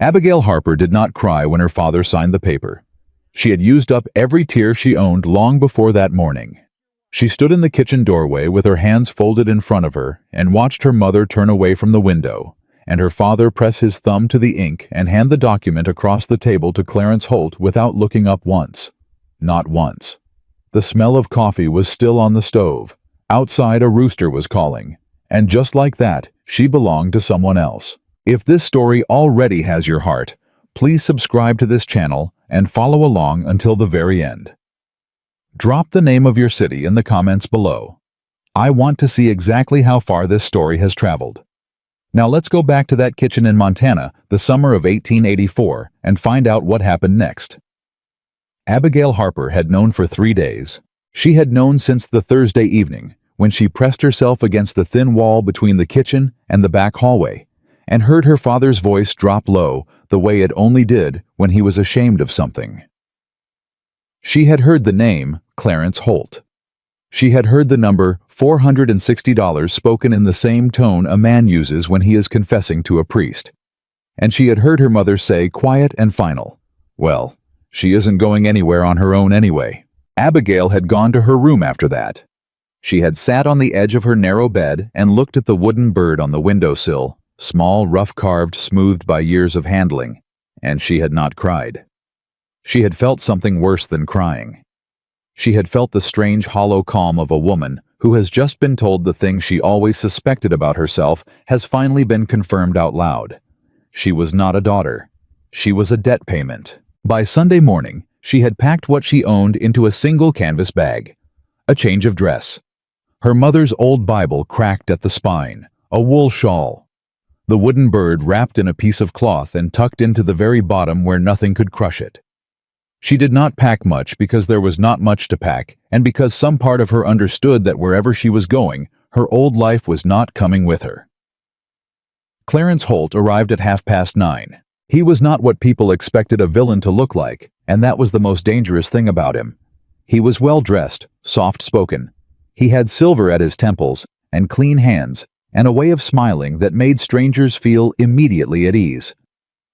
Abigail Harper did not cry when her father signed the paper. She had used up every tear she owned long before that morning. She stood in the kitchen doorway with her hands folded in front of her and watched her mother turn away from the window, and her father press his thumb to the ink and hand the document across the table to Clarence Holt without looking up once. Not once. The smell of coffee was still on the stove. Outside, a rooster was calling. And just like that, she belonged to someone else. If this story already has your heart, please subscribe to this channel and follow along until the very end. Drop the name of your city in the comments below. I want to see exactly how far this story has traveled. Now let's go back to that kitchen in Montana, the summer of 1884, and find out what happened next. Abigail Harper had known for 3 days. She had known since the Thursday evening, when she pressed herself against the thin wall between the kitchen and the back hallway, and heard her father's voice drop low the way it only did when he was ashamed of something. She had heard the name Clarence Holt. She had heard the number $460 spoken in the same tone a man uses when he is confessing to a priest. And she had heard her mother say, quiet and final, "Well, she isn't going anywhere on her own anyway." Abigail had gone to her room after that. She had sat on the edge of her narrow bed and looked at the wooden bird on the windowsill, small, rough-carved, smoothed by years of handling, and she had not cried. She had felt something worse than crying. She had felt the strange, hollow calm of a woman who has just been told the thing she always suspected about herself has finally been confirmed out loud. She was not a daughter. She was a debt payment. By Sunday morning, she had packed what she owned into a single canvas bag. A change of dress. Her mother's old Bible cracked at the spine. A wool shawl. The wooden bird wrapped in a piece of cloth and tucked into the very bottom where nothing could crush it. She did not pack much because there was not much to pack, and because some part of her understood that wherever she was going, her old life was not coming with her. Clarence Holt arrived at 9:30. He was not what people expected a villain to look like, and that was the most dangerous thing about him. He was well-dressed, soft-spoken. He had silver at his temples, and clean hands, and a way of smiling that made strangers feel immediately at ease.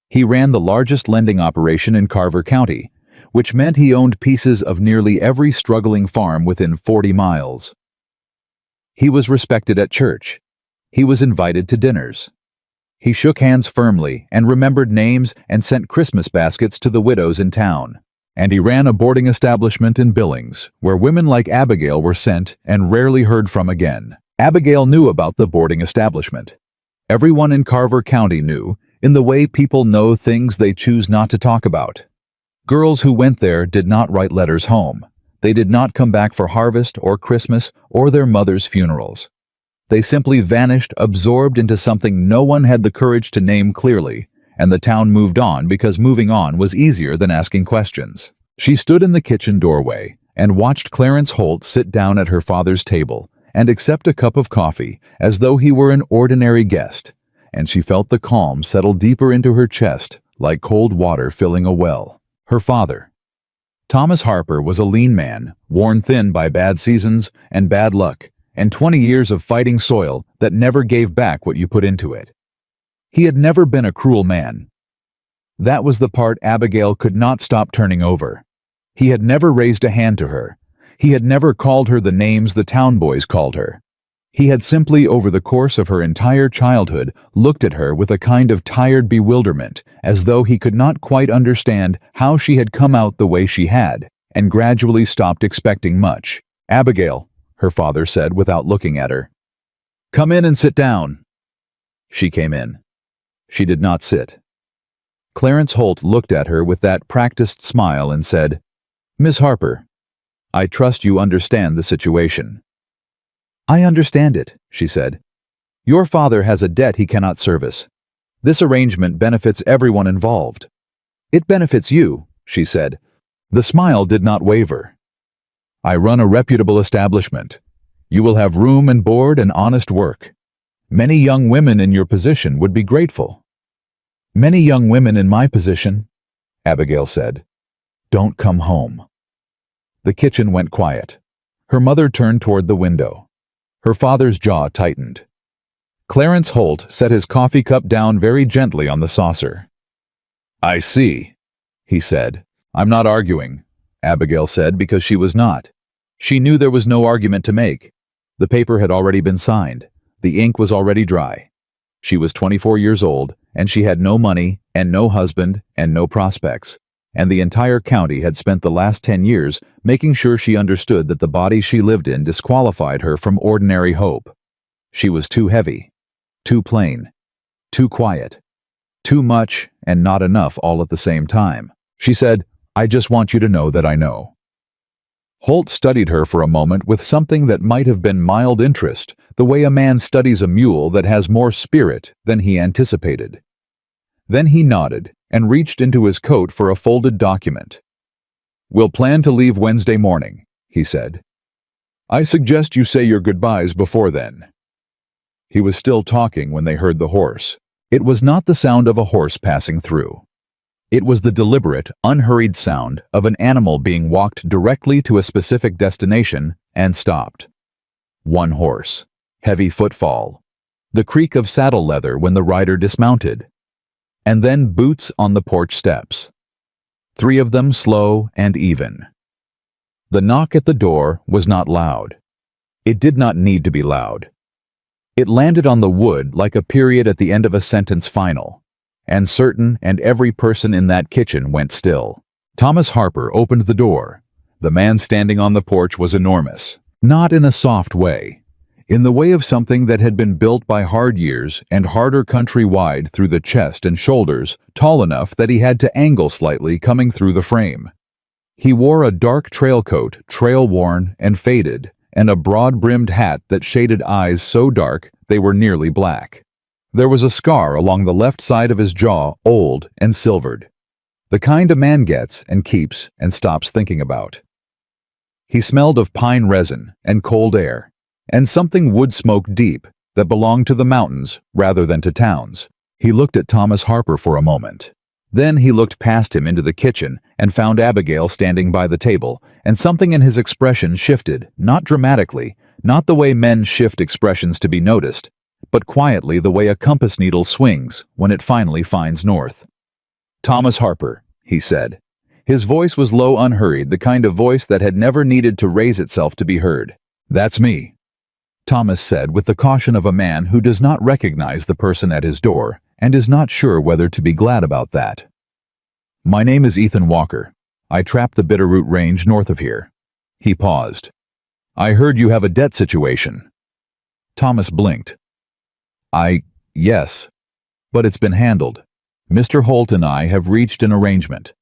He ran the largest lending operation in Carver County, which meant he owned pieces of nearly every struggling farm within 40 miles. He was respected at church. He was invited to dinners. He shook hands firmly and remembered names and sent Christmas baskets to the widows in town. And he ran a boarding establishment in Billings, where women like Abigail were sent and rarely heard from again. Abigail knew about the boarding establishment. Everyone in Carver County knew, in the way people know things they choose not to talk about. Girls who went there did not write letters home. They did not come back for harvest or Christmas or their mother's funerals. They simply vanished, absorbed into something no one had the courage to name clearly, and the town moved on because moving on was easier than asking questions. She stood in the kitchen doorway and watched Clarence Holt sit down at her father's table and accept a cup of coffee as though he were an ordinary guest, and she felt the calm settle deeper into her chest like cold water filling a well. Her father. Thomas Harper was a lean man, worn thin by bad seasons and bad luck, and 20 years of fighting soil that never gave back what you put into it. He had never been a cruel man. That was the part Abigail could not stop turning over. He had never raised a hand to her. He had never called her the names the town boys called her. He had simply, over the course of her entire childhood, looked at her with a kind of tired bewilderment, as though he could not quite understand how she had come out the way she had, and gradually stopped expecting much. "Abigail," her father said without looking at her. "Come in and sit down." She came in. She did not sit. Clarence Holt looked at her with that practiced smile and said, "Miss Harper, I trust you understand the situation." "I understand it," she said. "Your father has a debt he cannot service. This arrangement benefits everyone involved." "It benefits you," she said. The smile did not waver. "I run a reputable establishment. You will have room and board and honest work. Many young women in your position would be grateful." "Many young women in my position," Abigail said, "don't come home." The kitchen went quiet. Her mother turned toward the window. Her father's jaw tightened. Clarence Holt set his coffee cup down very gently on the saucer. I see, he said. I'm not arguing, Abigail said, because she was not. She knew there was no argument to make. The paper had already been signed. The ink was already dry. She was 24 years old, and she had no money, and no husband, and no prospects. And the entire county had spent the last 10 years making sure she understood that the body she lived in disqualified her from ordinary hope. She was too heavy, too plain, too quiet, too much and not enough all at the same time. She said, "I just want you to know that I know." Holt studied her for a moment with something that might have been mild interest, the way a man studies a mule that has more spirit than he anticipated. Then he nodded and reached into his coat for a folded document. "We'll plan to leave Wednesday morning," he said. "I suggest you say your goodbyes before then." He was still talking when they heard the horse. It was not the sound of a horse passing through. It was the deliberate, unhurried sound of an animal being walked directly to a specific destination and stopped. One horse. Heavy footfall. The creak of saddle leather when the rider dismounted. And then boots on the porch steps. 3 of them slow and even. The knock at the door was not loud. It did not need to be loud. It landed on the wood like a period at the end of a sentence final. And certain and every person in that kitchen went still. Thomas Harper opened the door. The man standing on the porch was enormous, not in a soft way, in the way of something that had been built by hard years and harder countrywide through the chest and shoulders, tall enough that he had to angle slightly coming through the frame. He wore a dark trail coat, trail-worn and faded, and a broad-brimmed hat that shaded eyes so dark they were nearly black. There was a scar along the left side of his jaw, old and silvered. The kind a man gets and keeps and stops thinking about. He smelled of pine resin and cold air, and something wood smoke deep that belonged to the mountains rather than to towns. He looked at Thomas Harper for a moment. Then he looked past him into the kitchen and found Abigail standing by the table, and something in his expression shifted, not dramatically, not the way men shift expressions to be noticed, but quietly the way a compass needle swings when it finally finds north. "Thomas Harper," he said. His voice was low, unhurried, the kind of voice that had never needed to raise itself to be heard. "That's me," Thomas said with the caution of a man who does not recognize the person at his door and is not sure whether to be glad about that. "My name is Ethan Walker. I trap the Bitterroot Range north of here." He paused. "I heard you have a debt situation." Thomas blinked. Yes, but it's been handled. Mr. Holt and I have reached an arrangement."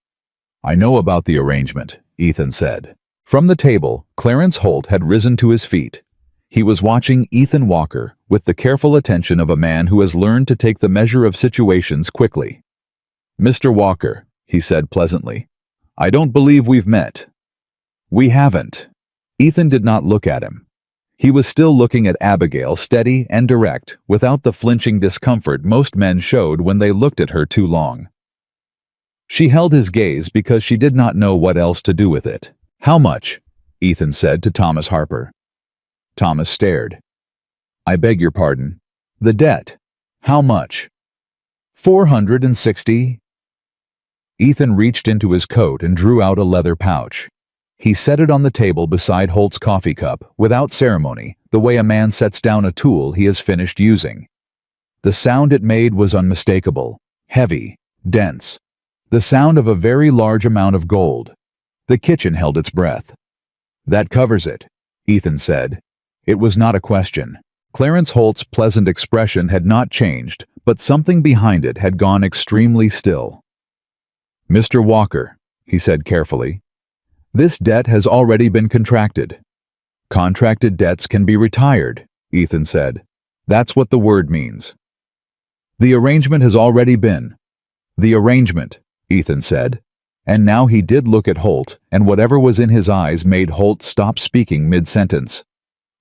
"I know about the arrangement," Ethan said. From the table, Clarence Holt had risen to his feet. He was watching Ethan Walker with the careful attention of a man who has learned to take the measure of situations quickly. "Mr. Walker," he said pleasantly, "I don't believe we've met." "We haven't." Ethan did not look at him. He was still looking at Abigail, steady and direct, without the flinching discomfort most men showed when they looked at her too long. She held his gaze because she did not know what else to do with it. "How much?" Ethan said to Thomas Harper. Thomas stared. "I beg your pardon. The debt. How much?" 460. Ethan reached into his coat and drew out a leather pouch. He set it on the table beside Holt's coffee cup, without ceremony, the way a man sets down a tool he has finished using. The sound it made was unmistakable, heavy, dense. The sound of a very large amount of gold. The kitchen held its breath. "That covers it," Ethan said. It was not a question. Clarence Holt's pleasant expression had not changed, but something behind it had gone extremely still. "Mr. Walker," he said carefully, "this debt has already been contracted." "Contracted debts can be retired," Ethan said. "That's what the word means." "The arrangement has already been." "The arrangement," Ethan said. And now he did look at Holt, and whatever was in his eyes made Holt stop speaking mid-sentence.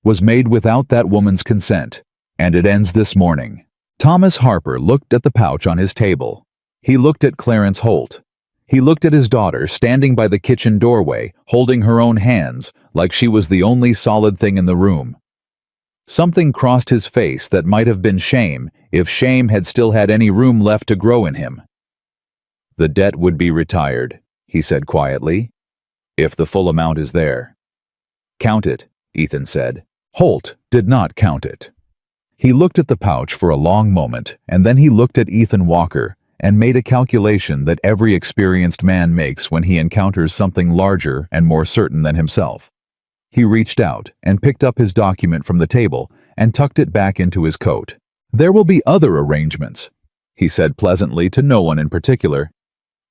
"Was made without that woman's consent, and it ends this morning." Thomas Harper looked at the pouch on his table. He looked at Clarence Holt. He looked at his daughter standing by the kitchen doorway, holding her own hands, like she was the only solid thing in the room. Something crossed his face that might have been shame, if shame had still had any room left to grow in him. The debt would be retired, he said quietly, if the full amount is there. Count it, Ethan said. Holt did not count it. He looked at the pouch for a long moment, and then he looked at Ethan Walker and made a calculation that every experienced man makes when he encounters something larger and more certain than himself. He reached out and picked up his document from the table and tucked it back into his coat. There will be other arrangements, he said pleasantly to no one in particular.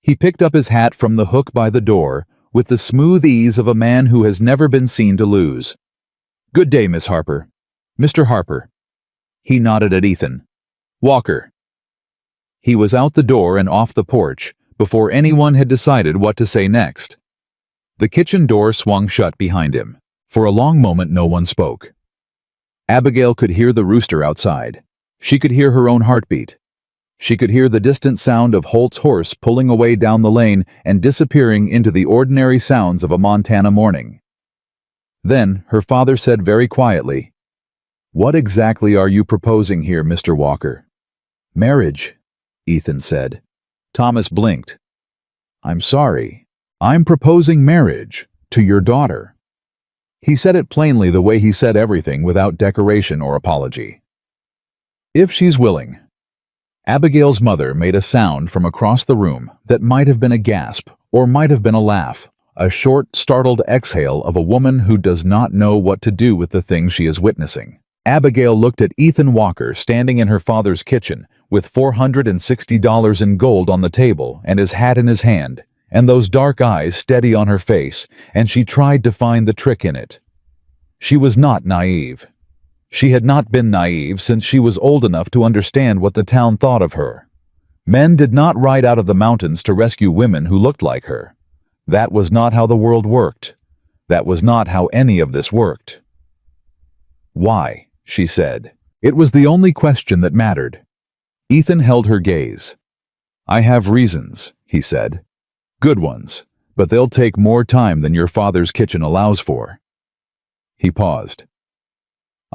He picked up his hat from the hook by the door with the smooth ease of a man who has never been seen to lose. Good day, Miss Harper. Mr. Harper. He nodded at Ethan. Walker. He was out the door and off the porch before anyone had decided what to say next. The kitchen door swung shut behind him. For a long moment no one spoke. Abigail could hear the rooster outside. She could hear her own heartbeat. She could hear the distant sound of Holt's horse pulling away down the lane and disappearing into the ordinary sounds of a Montana morning. Then her father said very quietly, "What exactly are you proposing here, Mr. Walker?" "Marriage," Ethan said. Thomas blinked. "I'm sorry. I'm proposing marriage to your daughter." He said it plainly, the way he said everything, without decoration or apology. "If she's willing." Abigail's mother made a sound from across the room that might have been a gasp or might have been a laugh, a short, startled exhale of a woman who does not know what to do with the thing she is witnessing. Abigail looked at Ethan Walker standing in her father's kitchen with $460 in gold on the table and his hat in his hand, and those dark eyes steady on her face, and she tried to find the trick in it. She was not naive. She had not been naive since she was old enough to understand what the town thought of her. Men did not ride out of the mountains to rescue women who looked like her. That was not how the world worked. That was not how any of this worked. "Why?" she said. It was the only question that mattered. Ethan held her gaze. "I have reasons," he said. "Good ones, but they'll take more time than your father's kitchen allows for." He paused.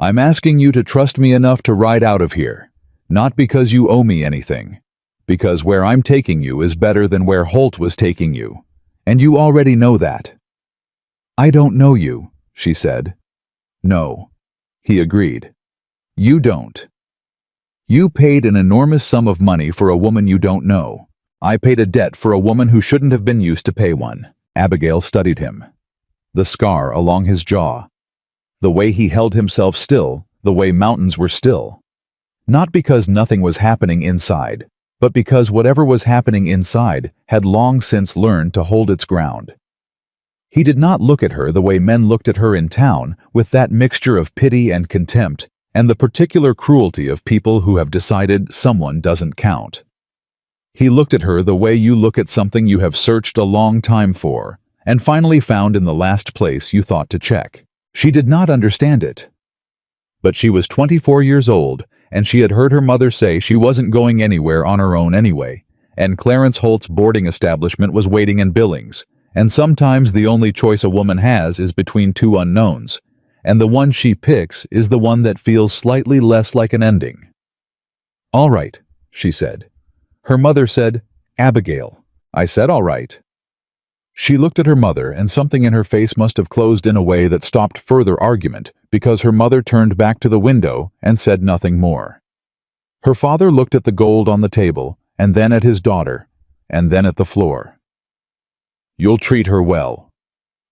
"I'm asking you to trust me enough to ride out of here, not because you owe me anything, because where I'm taking you is better than where Holt was taking you, and you already know that." "I don't know you," she said. "No," he agreed. "You don't. You paid an enormous sum of money for a woman you don't know. I paid a debt for a woman who shouldn't have been used to pay one." Abigail studied him. The scar along his jaw. The way he held himself still, the way mountains were still. Not because nothing was happening inside, but because whatever was happening inside had long since learned to hold its ground. He did not look at her the way men looked at her in town, with that mixture of pity and contempt, and the particular cruelty of people who have decided someone doesn't count. He looked at her the way you look at something you have searched a long time for, and finally found in the last place you thought to check. She did not understand it. But she was 24 years old, and she had heard her mother say she wasn't going anywhere on her own anyway, and Clarence Holt's boarding establishment was waiting in Billings, and sometimes the only choice a woman has is between two unknowns, and the one she picks is the one that feels slightly less like an ending. "All right," she said. Her mother said, "Abigail." I said, "All right." She looked at her mother, and something in her face must have closed in a way that stopped further argument, because her mother turned back to the window and said nothing more. Her father looked at the gold on the table, and then at his daughter, and then at the floor. "You'll treat her well,"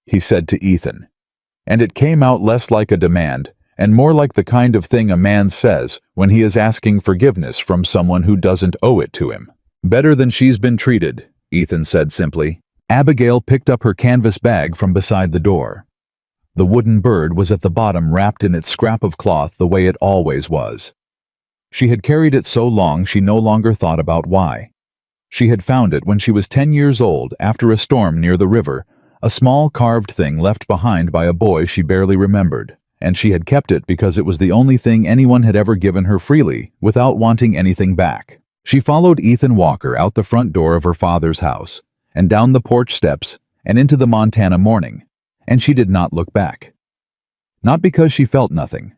he said to Ethan, and it came out less like a demand and more like the kind of thing a man says when he is asking forgiveness from someone who doesn't owe it to him. "Better than she's been treated," Ethan said simply. Abigail picked up her canvas bag from beside the door. The wooden bird was at the bottom, wrapped in its scrap of cloth the way it always was. She had carried it so long she no longer thought about why. She had found it when she was 10 years old after a storm near the river, a small carved thing left behind by a boy she barely remembered, and she had kept it because it was the only thing anyone had ever given her freely, without wanting anything back. She followed Ethan Walker out the front door of her father's house, and down the porch steps, and into the Montana morning, and she did not look back. Not because she felt nothing,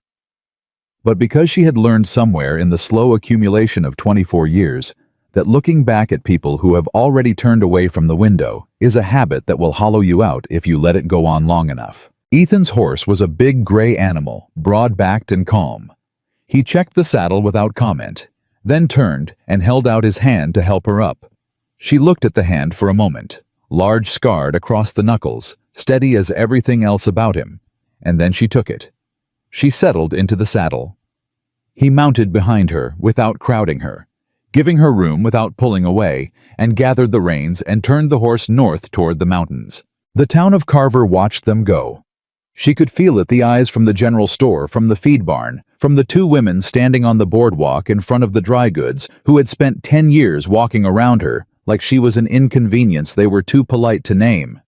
but because she had learned somewhere in the slow accumulation of 24 years that looking back at people who have already turned away from the window is a habit that will hollow you out if you let it go on long enough. Ethan's horse was a big gray animal, broad-backed and calm. He checked the saddle without comment, then turned and held out his hand to help her up. She looked at the hand for a moment, large scarred across the knuckles, steady as everything else about him, and then she took it. She settled into the saddle. He mounted behind her without crowding her, giving her room without pulling away, and gathered the reins and turned the horse north toward the mountains. The town of Carver watched them go. She could feel it, the eyes from the general store, from the feed barn, from the two women standing on the boardwalk in front of the dry goods who had spent 10 years walking around her like she was an inconvenience they were too polite to name.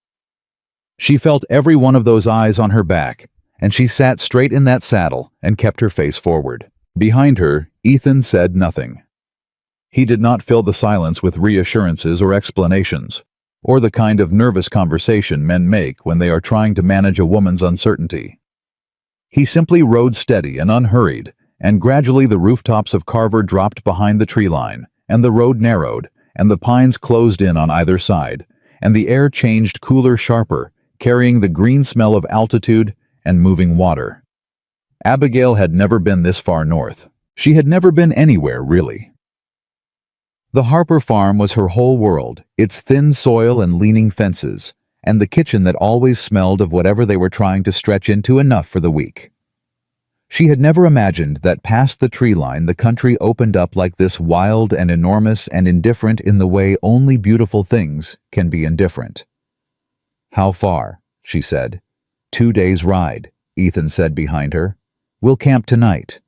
She felt every one of those eyes on her back, and she sat straight in that saddle and kept her face forward. Behind her, Ethan said nothing. He did not fill the silence with reassurances or explanations, or the kind of nervous conversation men make when they are trying to manage a woman's uncertainty. He simply rode steady and unhurried, and gradually the rooftops of Carver dropped behind the tree line, and the road narrowed, and the pines closed in on either side, and the air changed cooler, sharper, carrying the green smell of altitude and moving water. Abigail had never been this far north. She had never been anywhere, really. The Harper farm was her whole world, its thin soil and leaning fences, and the kitchen that always smelled of whatever they were trying to stretch into enough for the week. She had never imagined that past the tree line the country opened up like this, wild and enormous and indifferent in the way only beautiful things can be indifferent. "How far?" she said. "2 days' ride," Ethan said behind her. "We'll camp tonight.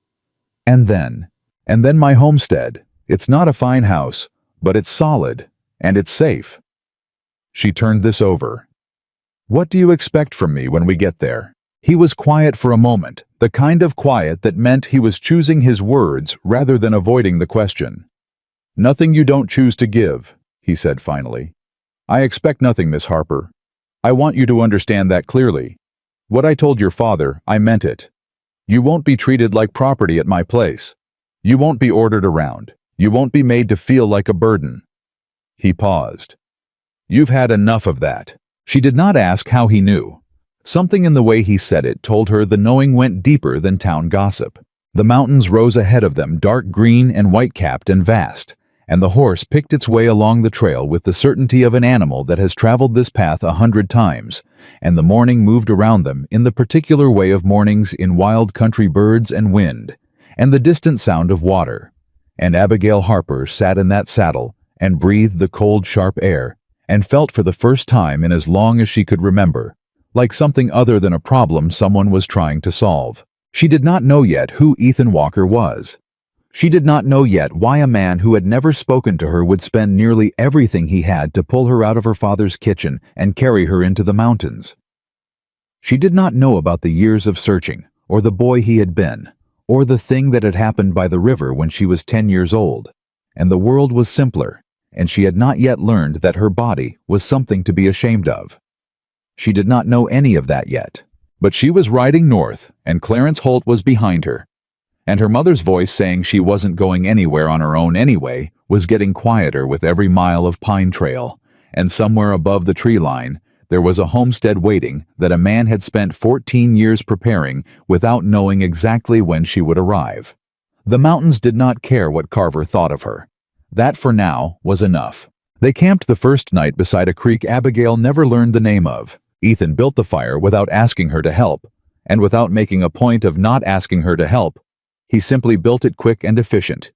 And then my homestead. It's not a fine house, but it's solid, and it's safe." She turned this over. "What do you expect from me when we get there?" He was quiet for a moment, the kind of quiet that meant he was choosing his words rather than avoiding the question. "Nothing you don't choose to give," he said finally. "I expect nothing, Miss Harper. I want you to understand that clearly. What I told your father, I meant it. You won't be treated like property at my place. You won't be ordered around. You won't be made to feel like a burden." He paused. "You've had enough of that." She did not ask how he knew. Something in the way he said it told her the knowing went deeper than town gossip. The mountains rose ahead of them, dark green and white-capped and vast, and the horse picked its way along the trail with the certainty of an animal that has traveled this path 100 times, and the morning moved around them in the particular way of mornings in wild country, birds and wind, and the distant sound of water. And Abigail Harper sat in that saddle and breathed the cold, sharp air, and felt for the first time in as long as she could remember, like something other than a problem someone was trying to solve. She did not know yet who Ethan Walker was. She did not know yet why a man who had never spoken to her would spend nearly everything he had to pull her out of her father's kitchen and carry her into the mountains. She did not know about the years of searching, or the boy he had been, or the thing that had happened by the river when she was 10 years old. And the world was simpler, and she had not yet learned that her body was something to be ashamed of. She did not know any of that yet, but she was riding north, and Clarence Holt was behind her, and her mother's voice saying she wasn't going anywhere on her own anyway was getting quieter with every mile of pine trail, and somewhere above the tree line there was a homestead waiting that a man had spent 14 years preparing without knowing exactly when she would arrive. The mountains did not care what Carver thought of her. That for now was enough. They camped the first night beside a creek Abigail never learned the name of. Ethan built the fire without asking her to help, and without making a point of not asking her to help. He simply built it quick and efficient.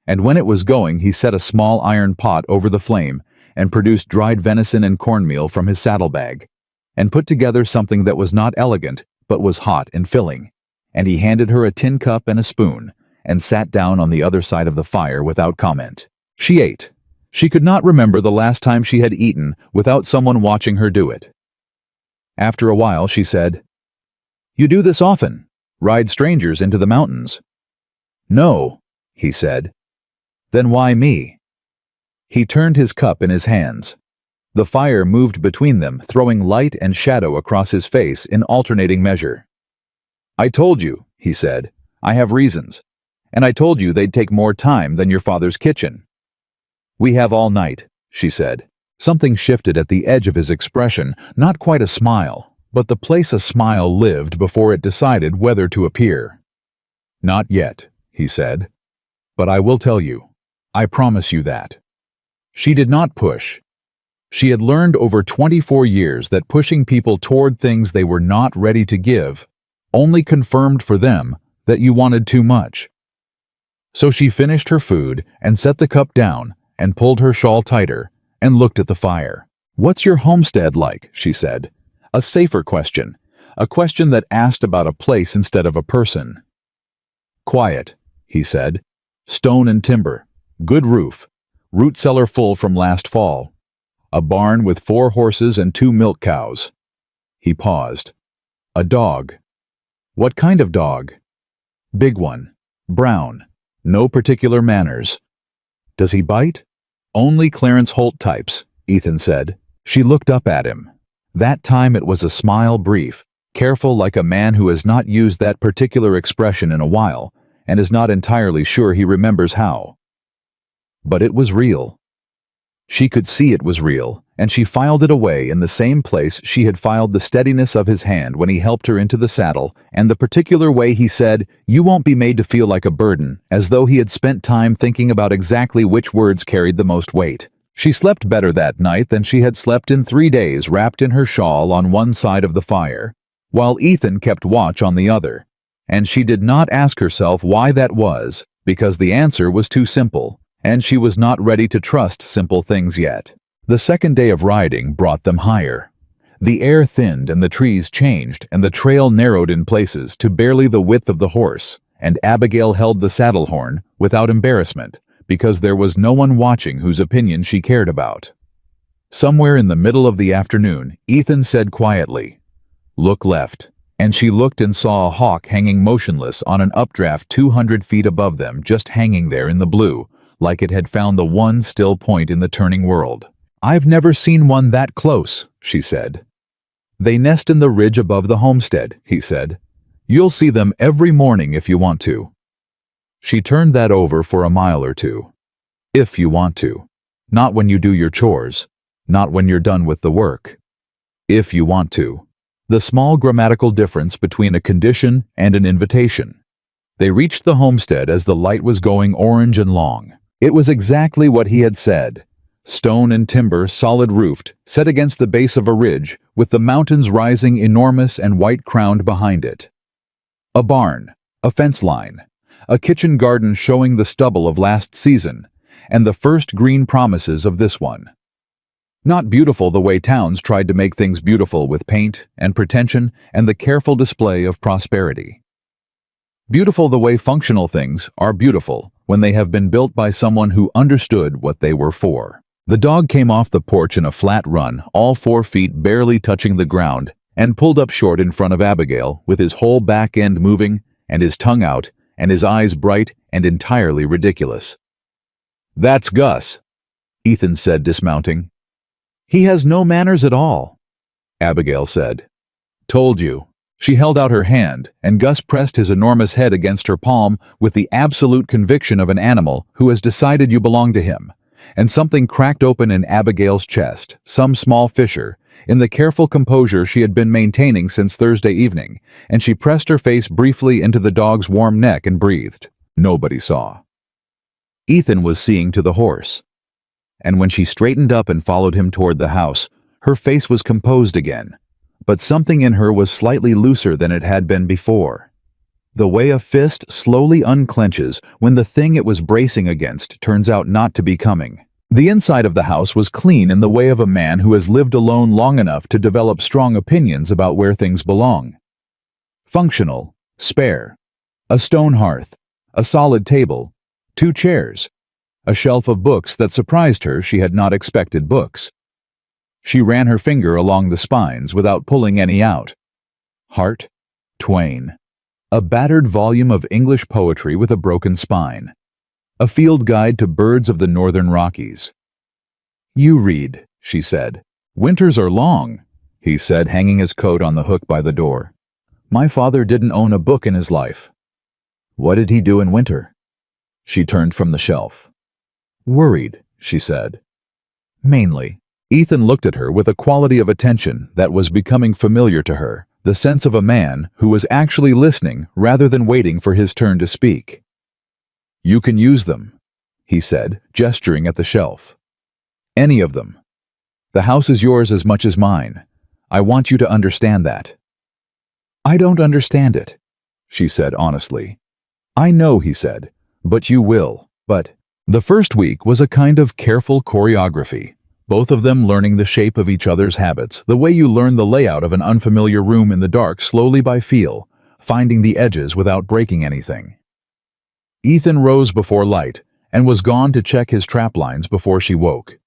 And when it was going, he set a small iron pot over the flame and produced dried venison and cornmeal from his saddlebag, and put together something that was not elegant but was hot and filling. And he handed her a tin cup and a spoon, and sat down on the other side of the fire without comment. She ate. She could not remember the last time she had eaten without someone watching her do it. After a while she said, "You do this often? Ride strangers into the mountains?" "No," he said. "Then why me?" He turned his cup in his hands. The fire moved between them, throwing light and shadow across his face in alternating measure. "I told you," he said, "I have reasons. And I told you they'd take more time than your father's kitchen." We have all night, she said. Something shifted at the edge of his expression, not quite a smile, but the place a smile lived before it decided whether to appear. Not yet, he said. But I will tell you. I promise you that. She did not push. She had learned over 24 years that pushing people toward things they were not ready to give only confirmed for them that you wanted too much. So she finished her food and set the cup down and pulled her shawl tighter and looked at the fire. What's your homestead like? She said. A safer question. A question that asked about a place instead of a person. Quiet, he said. Stone and timber. Good roof. Root cellar full from last fall. A barn with 4 horses and 2 milk cows. He paused. A dog. What kind of dog? Big one. Brown. No particular manners. Does he bite? Only Clarence Holt types, Ethan said. She looked up at him. That time it was a smile brief, careful like a man who has not used that particular expression in a while and is not entirely sure he remembers how. But it was real. She could see it was real, and she filed it away in the same place she had filed the steadiness of his hand when he helped her into the saddle, and the particular way he said, "You won't be made to feel like a burden," as though he had spent time thinking about exactly which words carried the most weight. She slept better that night than she had slept in 3 days, wrapped in her shawl on one side of the fire, while Ethan kept watch on the other. And she did not ask herself why that was, because the answer was too simple, and she was not ready to trust simple things yet. The second day of riding brought them higher. The air thinned and the trees changed and the trail narrowed in places to barely the width of the horse, and Abigail held the saddle horn without embarrassment, because there was no one watching whose opinion she cared about. Somewhere in the middle of the afternoon, Ethan said quietly, "Look left," and she looked and saw a hawk hanging motionless on an updraft 200 feet above them, just hanging there in the blue, like it had found the one still point in the turning world. "I've never seen one that close," she said. "They nest in the ridge above the homestead," he said. "You'll see them every morning if you want to." She turned that over for a mile or two. If you want to. Not when you do your chores. Not when you're done with the work. If you want to. The small grammatical difference between a condition and an invitation. They reached the homestead as the light was going orange and long. It was exactly what he had said. Stone and timber, solid-roofed, set against the base of a ridge, with the mountains rising enormous and white-crowned behind it. A barn, a fence line, a kitchen garden showing the stubble of last season, and the first green promises of this one. Not beautiful the way towns tried to make things beautiful with paint and pretension and the careful display of prosperity. Beautiful the way functional things are beautiful when they have been built by someone who understood what they were for. The dog came off the porch in a flat run, all 4 feet barely touching the ground, and pulled up short in front of Abigail, with his whole back end moving, and his tongue out, and his eyes bright and entirely ridiculous. "That's Gus," Ethan said, dismounting. "He has no manners at all," Abigail said. "Told you." She held out her hand, and Gus pressed his enormous head against her palm with the absolute conviction of an animal who has decided you belong to him. And something cracked open in Abigail's chest, some small fissure, in the careful composure she had been maintaining since Thursday evening, and she pressed her face briefly into the dog's warm neck and breathed. Nobody saw. Ethan was seeing to the horse. And when she straightened up and followed him toward the house, her face was composed again, but something in her was slightly looser than it had been before. The way a fist slowly unclenches when the thing it was bracing against turns out not to be coming. The inside of the house was clean in the way of a man who has lived alone long enough to develop strong opinions about where things belong. Functional, spare, a stone hearth, a solid table, 2 chairs, a shelf of books that surprised her. She had not expected books. She ran her finger along the spines without pulling any out. Hart Twain. A battered volume of English poetry with a broken spine. A field guide to birds of the northern Rockies. "You read," she said. "Winters are long," he said, hanging his coat on the hook by the door. "My father didn't own a book in his life." "What did he do in winter?" She turned from the shelf. "Worried," she said. Mainly. Ethan looked at her with a quality of attention that was becoming familiar to her, the sense of a man who was actually listening rather than waiting for his turn to speak. You can use them, he said, gesturing at the shelf. Any of them. The house is yours as much as mine. I want you to understand that. I don't understand it, she said honestly. I know, he said, but you will. But the first week was a kind of careful choreography, both of them learning the shape of each other's habits, the way you learn the layout of an unfamiliar room in the dark slowly by feel, finding the edges without breaking anything. Ethan rose before light and was gone to check his trap lines before she woke.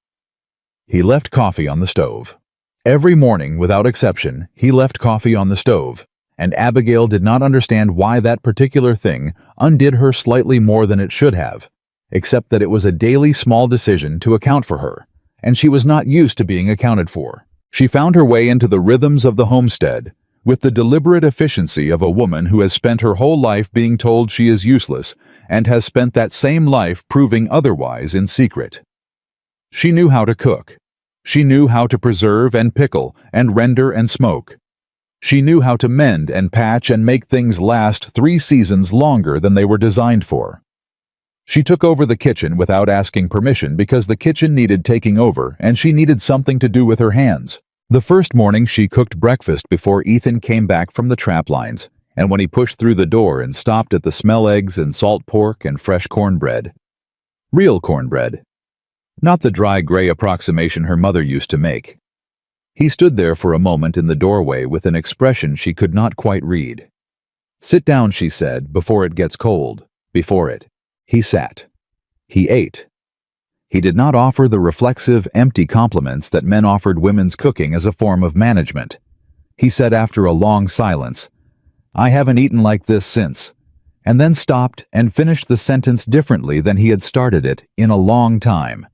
He left coffee on the stove. Every morning, without exception, he left coffee on the stove, and Abigail did not understand why that particular thing undid her slightly more than it should have, except that it was a daily small decision to account for her, and she was not used to being accounted for. She found her way into the rhythms of the homestead, with the deliberate efficiency of a woman who has spent her whole life being told she is useless and has spent that same life proving otherwise in secret. She knew how to cook. She knew how to preserve and pickle and render and smoke. She knew how to mend and patch and make things last 3 seasons longer than they were designed for. She took over the kitchen without asking permission because the kitchen needed taking over and she needed something to do with her hands. The first morning she cooked breakfast before Ethan came back from the trap lines, and when he pushed through the door and stopped at the smell eggs and salt pork and fresh cornbread. Real cornbread. Not the dry gray approximation her mother used to make. He stood there for a moment in the doorway with an expression she could not quite read. Sit down, she said, before it gets cold. Before it. He sat. He ate. He did not offer the reflexive, empty compliments that men offered women's cooking as a form of management. He said after a long silence, I haven't eaten like this since, and then stopped and finished the sentence differently than he had started it in a long time.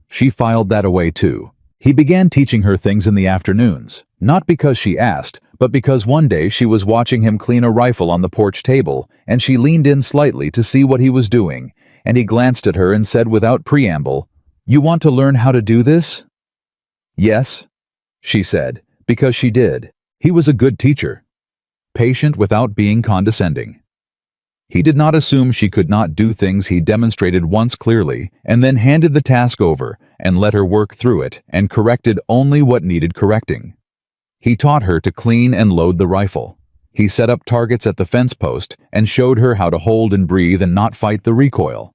She filed that away too. He began teaching her things in the afternoons, not because she asked, but because one day she was watching him clean a rifle on the porch table, and she leaned in slightly to see what he was doing, and he glanced at her and said without preamble, You want to learn how to do this? Yes, she said, because she did. He was a good teacher. Patient without being condescending. He did not assume she could not do things he demonstrated once clearly, and then handed the task over and let her work through it and corrected only what needed correcting. He taught her to clean and load the rifle. He set up targets at the fence post and showed her how to hold and breathe and not fight the recoil.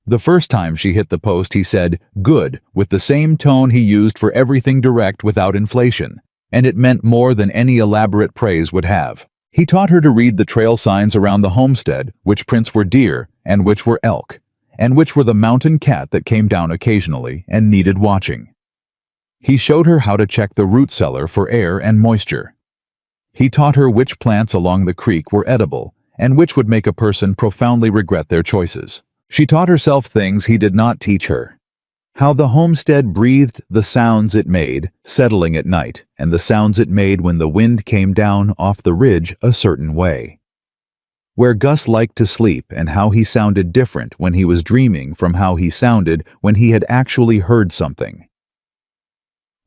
The first time she hit the post, he said, "Good," with the same tone he used for everything direct without inflation, and it meant more than any elaborate praise would have. He taught her to read the trail signs around the homestead, which prints were deer and which were elk, and which were the mountain cat that came down occasionally and needed watching. He showed her how to check the root cellar for air and moisture. He taught her which plants along the creek were edible and which would make a person profoundly regret their choices. She taught herself things he did not teach her. How the homestead breathed the sounds it made, settling at night, and the sounds it made when the wind came down off the ridge a certain way. Where Gus liked to sleep and how he sounded different when he was dreaming from how he sounded when he had actually heard something.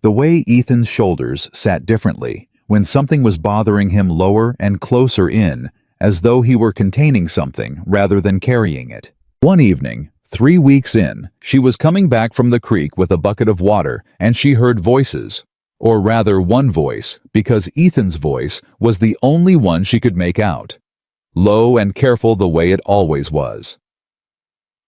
The way Ethan's shoulders sat differently when something was bothering him lower and closer in, as though he were containing something rather than carrying it. One evening, 3 weeks in, she was coming back from the creek with a bucket of water, and she heard voices. Or rather, one voice, because Ethan's voice was the only one she could make out. Low and careful the way it always was.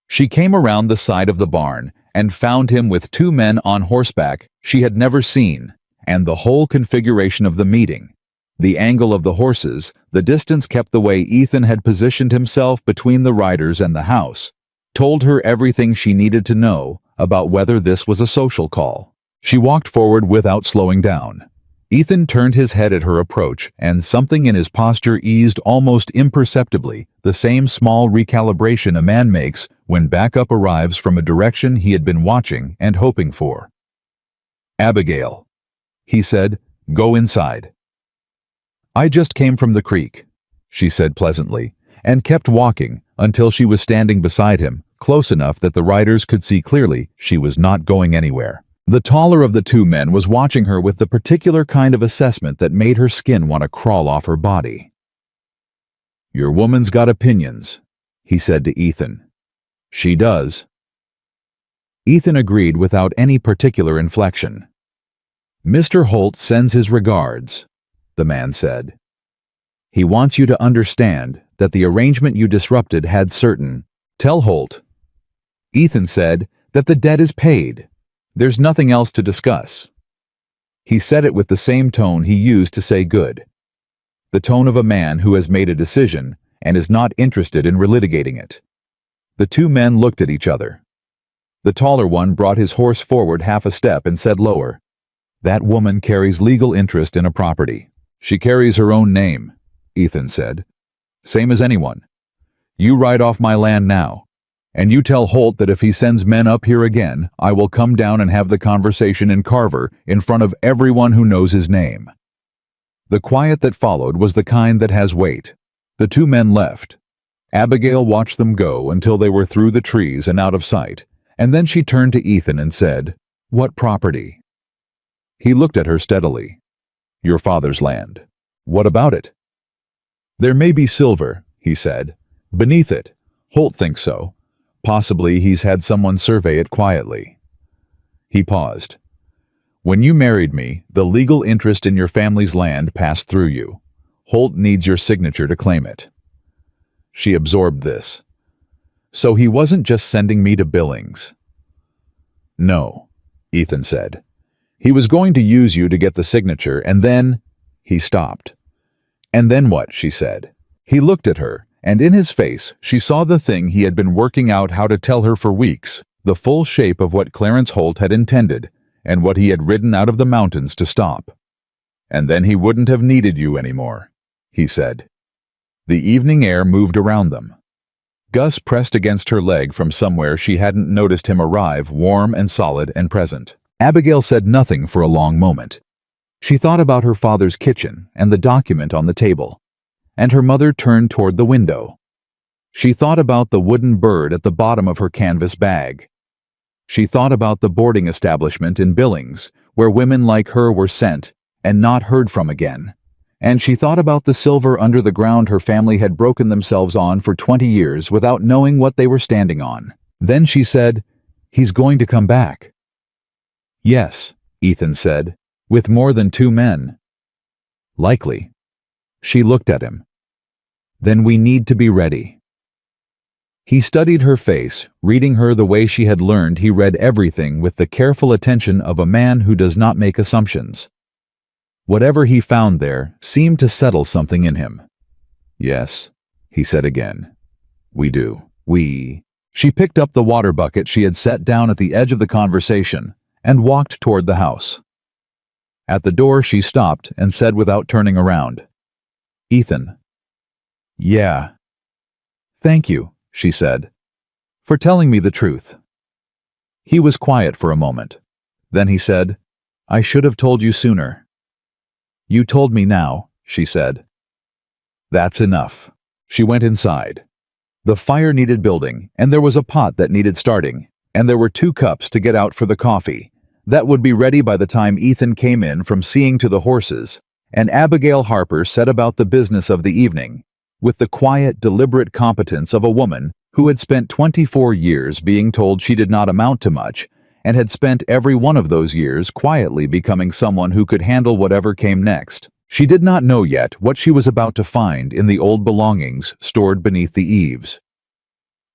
She came around the side of the barn and found him with 2 men on horseback she had never seen, and the whole configuration of the meeting. The angle of the horses, the distance kept the way Ethan had positioned himself between the riders and the house, told her everything she needed to know about whether this was a social call. She walked forward without slowing down. Ethan turned his head at her approach, and something in his posture eased almost imperceptibly, the same small recalibration a man makes when backup arrives from a direction he had been watching and hoping for. "Abigail," he said, "go inside." "I just came from the creek," she said pleasantly, and kept walking until she was standing beside him, close enough that the riders could see clearly she was not going anywhere. The taller of the two men was watching her with the particular kind of assessment that made her skin want to crawl off her body. "Your woman's got opinions," he said to Ethan. "She does." Ethan agreed without any particular inflection. "Mr. Holt sends his regards," the man said. "He wants you to understand that the arrangement you disrupted had certain—" "Tell Holt," Ethan said, "that the debt is paid. There's nothing else to discuss." He said it with the same tone he used to say good. The tone of a man who has made a decision and is not interested in relitigating it. The two men looked at each other. The taller one brought his horse forward half a step and said lower, "That woman carries legal interest in a property. She carries her own name," Ethan said. "Same as anyone. You ride off my land now, and you tell Holt that if he sends men up here again, I will come down and have the conversation in Carver in front of everyone who knows his name." The quiet that followed was the kind that has weight. The two men left. Abigail watched them go until they were through the trees and out of sight, and then she turned to Ethan and said, "What property?" He looked at her steadily. "Your father's land. What about it?" "There may be silver," he said, "beneath it. Holt thinks so. Possibly he's had someone survey it quietly." He paused. "When you married me, the legal interest in your family's land passed through you. Holt needs your signature to claim it." She absorbed this. "So he wasn't just sending me to Billings?" "No," Ethan said. "He was going to use you to get the signature, and then—" He stopped. "And then what?" she said. He looked at her, and in his face she saw the thing he had been working out how to tell her for weeks, the full shape of what Clarence Holt had intended, and what he had ridden out of the mountains to stop. "And then he wouldn't have needed you anymore," he said. The evening air moved around them. Gus pressed against her leg from somewhere she hadn't noticed him arrive, warm and solid and present. Abigail said nothing for a long moment. She thought about her father's kitchen and the document on the table, and her mother turned toward the window. She thought about the wooden bird at the bottom of her canvas bag. She thought about the boarding establishment in Billings, where women like her were sent and not heard from again. And she thought about the silver under the ground her family had broken themselves on for 20 years without knowing what they were standing on. Then she said, "He's going to come back." "Yes," Ethan said, "with more than two men." "Likely." She looked at him. "Then we need to be ready." He studied her face, reading her the way she had learned he read everything with the careful attention of a man who does not make assumptions. Whatever he found there seemed to settle something in him. "Yes," he said again. "We do. She picked up the water bucket she had set down at the edge of the conversation and walked toward the house. At the door she stopped and said without turning around, "Ethan." "Yeah." "Thank you," she said, "for telling me the truth." He was quiet for a moment. Then he said, "I should have told you sooner." "You told me now," she said. "That's enough." She went inside. The fire needed building, and there was a pot that needed starting, and there were 2 cups to get out for the coffee. That would be ready by the time Ethan came in from seeing to the horses, and Abigail Harper set about the business of the evening, with the quiet, deliberate competence of a woman who had spent 24 years being told she did not amount to much, and had spent every one of those years quietly becoming someone who could handle whatever came next. She did not know yet what she was about to find in the old belongings stored beneath the eaves.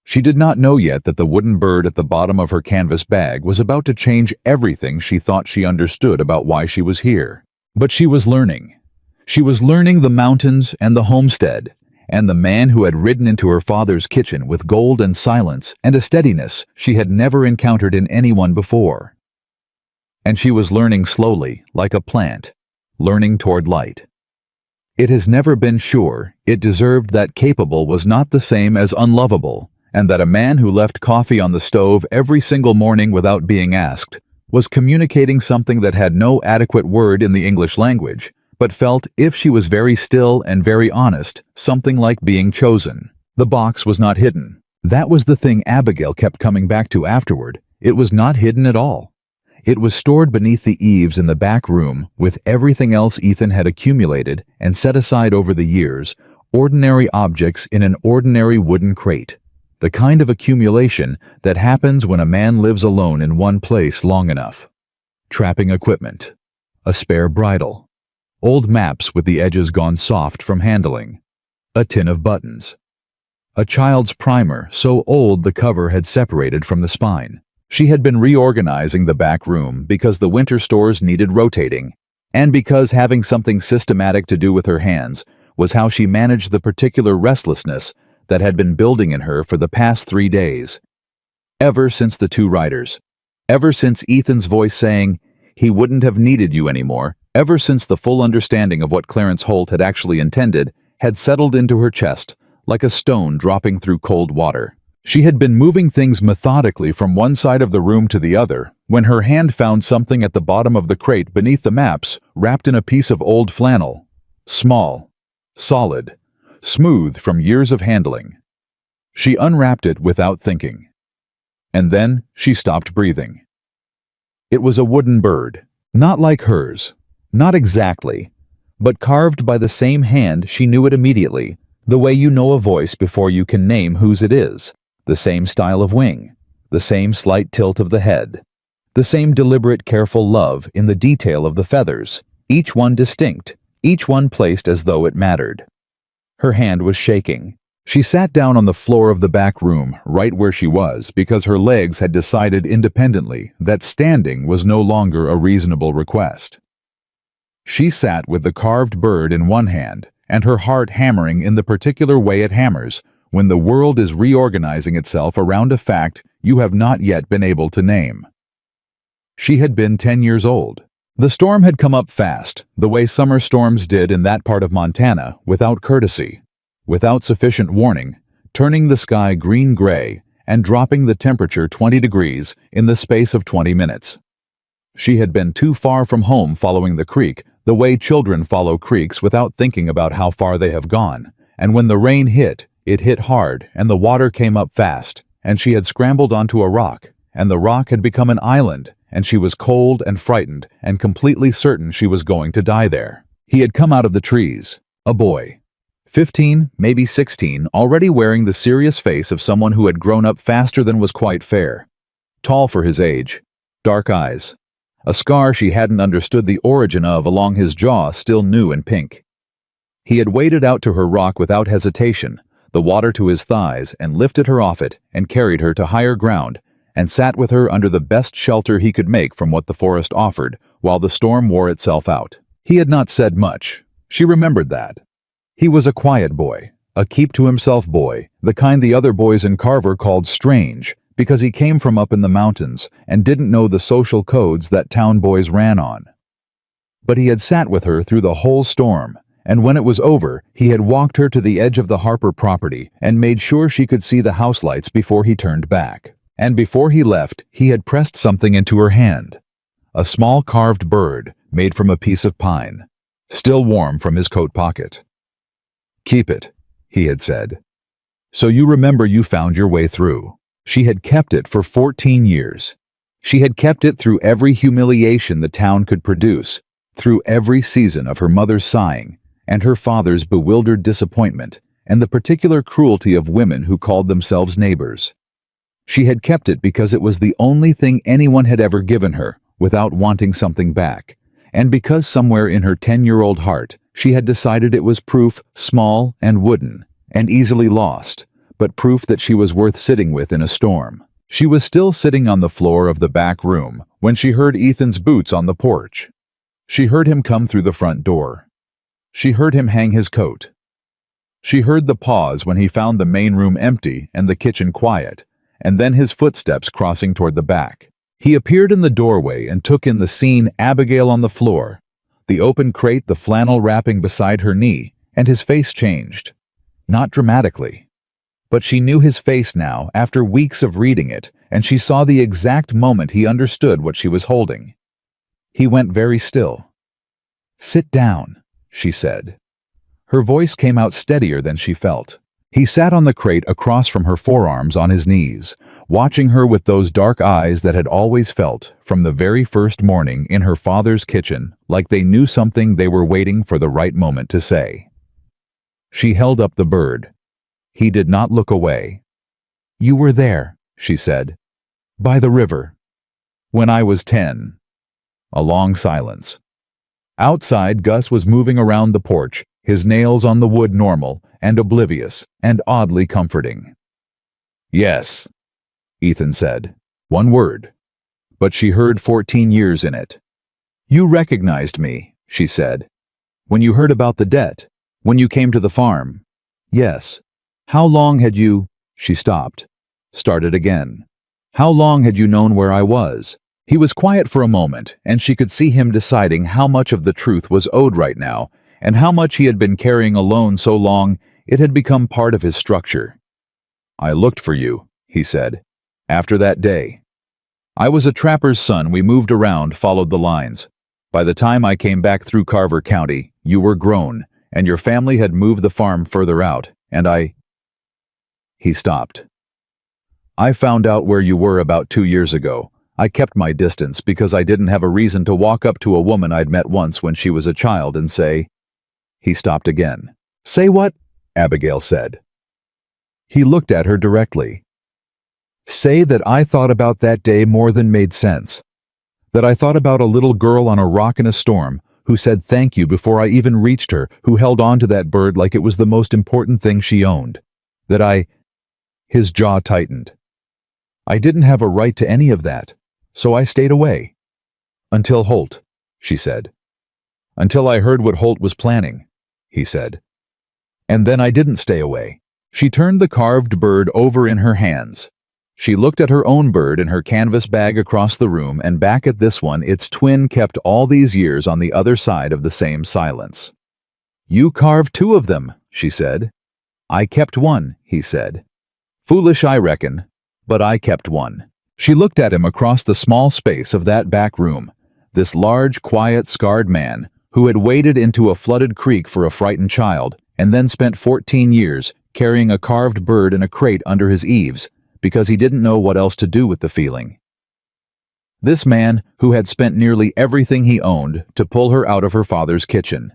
She did not know yet that the wooden bird at the bottom of her canvas bag was about to change everything she thought she understood about why she was here. But she was learning. She was learning the mountains and the homestead, and the man who had ridden into her father's kitchen with gold and silence and a steadiness she had never encountered in anyone before. And she was learning slowly, like a plant, learning toward light. It has never been sure it deserved that capable was not the same as unlovable, and that a man who left coffee on the stove every single morning without being asked was communicating something that had no adequate word in the English language, but felt, if she was very still and very honest, something like being chosen. The box was not hidden. That was the thing Abigail kept coming back to afterward. It was not hidden at all. It was stored beneath the eaves in the back room with everything else Ethan had accumulated and set aside over the years, ordinary objects in an ordinary wooden crate. The kind of accumulation that happens when a man lives alone in one place long enough. Trapping equipment. A spare bridle. Old maps with the edges gone soft from handling. A tin of buttons. A child's primer so old the cover had separated from the spine. She had been reorganizing the back room because the winter stores needed rotating, and because having something systematic to do with her hands was how she managed the particular restlessness that had been building in her for the past 3 days. Ever since the two writers. Ever since Ethan's voice saying, "He wouldn't have needed you anymore," ever since the full understanding of what Clarence Holt had actually intended had settled into her chest like a stone dropping through cold water. She had been moving things methodically from one side of the room to the other when her hand found something at the bottom of the crate beneath the maps, wrapped in a piece of old flannel. Small, solid, smooth from years of handling. She unwrapped it without thinking. And then she stopped breathing. It was a wooden bird, not like hers, not exactly, but carved by the same hand. She knew it immediately, the way you know a voice before you can name whose it is. The same style of wing, the same slight tilt of the head, the same deliberate careful love in the detail of the feathers, each one distinct, each one placed as though it mattered. Her hand was shaking. She sat down on the floor of the back room, right where she was, because her legs had decided independently that standing was no longer a reasonable request. She sat with the carved bird in one hand, and her heart hammering in the particular way it hammers when the world is reorganizing itself around a fact you have not yet been able to name. She had been 10 years old. The storm had come up fast, the way summer storms did in that part of Montana, without courtesy, without sufficient warning, turning the sky green-gray and dropping the temperature 20 degrees in the space of 20 minutes. She had been too far from home following the creek, the way children follow creeks without thinking about how far they have gone, and when the rain hit, it hit hard, and the water came up fast, and she had scrambled onto a rock, and the rock had become an island, and she was cold and frightened and completely certain she was going to die there. He had come out of the trees, a boy. 15, maybe 16, already wearing the serious face of someone who had grown up faster than was quite fair. Tall for his age, dark eyes. A scar she hadn't understood the origin of along his jaw, still new and pink. He had waded out to her rock without hesitation, the water to his thighs, and lifted her off it and carried her to higher ground and sat with her under the best shelter he could make from what the forest offered while the storm wore itself out. He had not said much. She remembered that. He was a quiet boy, a keep-to-himself boy, the kind the other boys in Carver called strange, because he came from up in the mountains and didn't know the social codes that town boys ran on. But he had sat with her through the whole storm, and when it was over, he had walked her to the edge of the Harper property and made sure she could see the house lights before he turned back. And before he left, he had pressed something into her hand. A small carved bird made from a piece of pine, still warm from his coat pocket. "Keep it," he had said. "So you remember you found your way through." She had kept it for 14 years. She had kept it through every humiliation the town could produce, through every season of her mother's sighing, and her father's bewildered disappointment, and the particular cruelty of women who called themselves neighbors. She had kept it because it was the only thing anyone had ever given her, without wanting something back, and because somewhere in her 10-year-old heart, she had decided it was proof small and wooden, and easily lost, but proof that she was worth sitting with in a storm. She was still sitting on the floor of the back room when she heard Ethan's boots on the porch. She heard him come through the front door. She heard him hang his coat. She heard the pause when he found the main room empty and the kitchen quiet, and then his footsteps crossing toward the back. He appeared in the doorway and took in the scene: Abigail on the floor, the open crate, the flannel wrapping beside her knee, and his face changed. Not dramatically. But she knew his face now after weeks of reading it, and she saw the exact moment he understood what she was holding. He went very still. "Sit down," she said. Her voice came out steadier than she felt. He sat on the crate across from her forearms on his knees, watching her with those dark eyes that had always felt, from the very first morning in her father's kitchen, like they knew something they were waiting for the right moment to say. She held up the bird. He did not look away. "You were there," she said. "By the river. When I was 10. A long silence. Outside, Gus was moving around the porch, his nails on the wood normal and oblivious and oddly comforting. "Yes," Ethan said. One word. But she heard 14 years in it. "You recognized me," she said. "When you heard about the debt. When you came to the farm." "Yes." "How long had you—" She stopped. Started again. "How long had you known where I was?" He was quiet for a moment, and she could see him deciding how much of the truth was owed right now, and how much he had been carrying alone so long it had become part of his structure. "I looked for you," he said. "After that day. I was a trapper's son. We moved around, followed the lines. By the time I came back through Carver County, you were grown, and your family had moved the farm further out, and I—" He stopped. "I found out where you were about 2 years ago. I kept my distance because I didn't have a reason to walk up to a woman I'd met once when she was a child and say—" He stopped again. "Say what?" Abigail said. He looked at her directly. "Say that I thought about that day more than made sense. That I thought about a little girl on a rock in a storm who said thank you before I even reached her, who held on to that bird like it was the most important thing she owned. That I—" His jaw tightened. "I didn't have a right to any of that, so I stayed away. Until Holt," she said. "Until I heard what Holt was planning," he said. "And then I didn't stay away." She turned the carved bird over in her hands. She looked at her own bird in her canvas bag across the room and back at this one, its twin kept all these years on the other side of the same silence. "You carved 2 of them," she said. "I kept one," he said. "Foolish, I reckon, but I kept one." She looked at him across the small space of that back room, this large, quiet, scarred man who had waded into a flooded creek for a frightened child and then spent 14 years carrying a carved bird in a crate under his eaves because he didn't know what else to do with the feeling. This man who had spent nearly everything he owned to pull her out of her father's kitchen,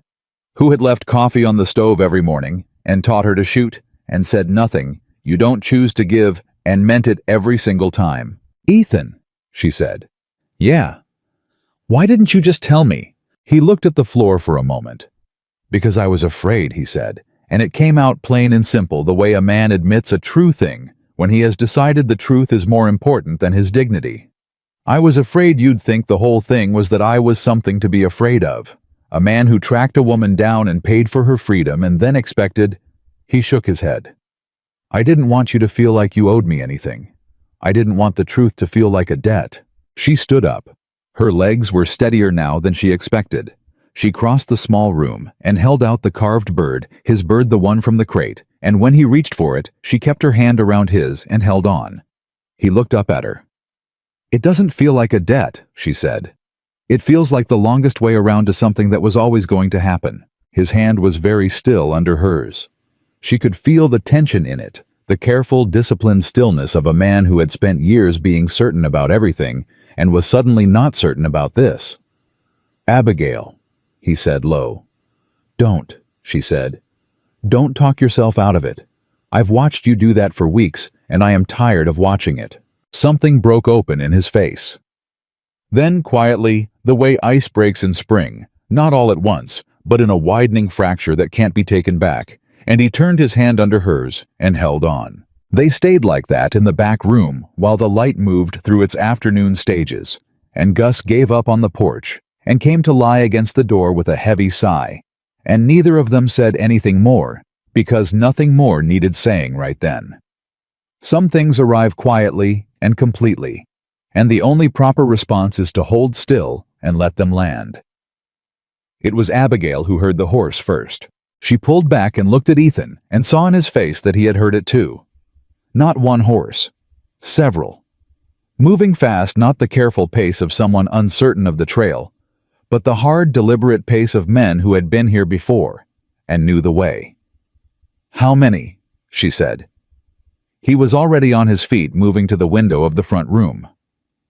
who had left coffee on the stove every morning and taught her to shoot and said nothing, you don't choose to give, and meant it every single time. "Ethan," she said. "Yeah." "Why didn't you just tell me?" He looked at the floor for a moment. "Because I was afraid," he said, and it came out plain and simple the way a man admits a true thing when he has decided the truth is more important than his dignity. "I was afraid you'd think the whole thing was that I was something to be afraid of. A man who tracked a woman down and paid for her freedom and then expected—" He shook his head. "I didn't want you to feel like you owed me anything. I didn't want the truth to feel like a debt." She stood up. Her legs were steadier now than she expected. She crossed the small room and held out the carved bird, his bird the one from the crate, and when he reached for it, she kept her hand around his and held on. He looked up at her. "It doesn't feel like a debt," she said. "It feels like the longest way around to something that was always going to happen." His hand was very still under hers. She could feel the tension in it, the careful, disciplined stillness of a man who had spent years being certain about everything and was suddenly not certain about this. "Abigail," he said low. "Don't," she said. "Don't talk yourself out of it. I've watched you do that for weeks, and I am tired of watching it." Something broke open in his face. Then, quietly, the way ice breaks in spring, not all at once, but in a widening fracture that can't be taken back, and he turned his hand under hers and held on. They stayed like that in the back room while the light moved through its afternoon stages, and Gus gave up on the porch and came to lie against the door with a heavy sigh, and neither of them said anything more, because nothing more needed saying right then. Some things arrive quietly and completely, and the only proper response is to hold still and let them land. It was Abigail who heard the horse first. She pulled back and looked at Ethan and saw in his face that he had heard it too. Not one horse. Several. Moving fast, not the careful pace of someone uncertain of the trail, but the hard, deliberate pace of men who had been here before and knew the way. "How many?" she said. He was already on his feet, moving to the window of the front room.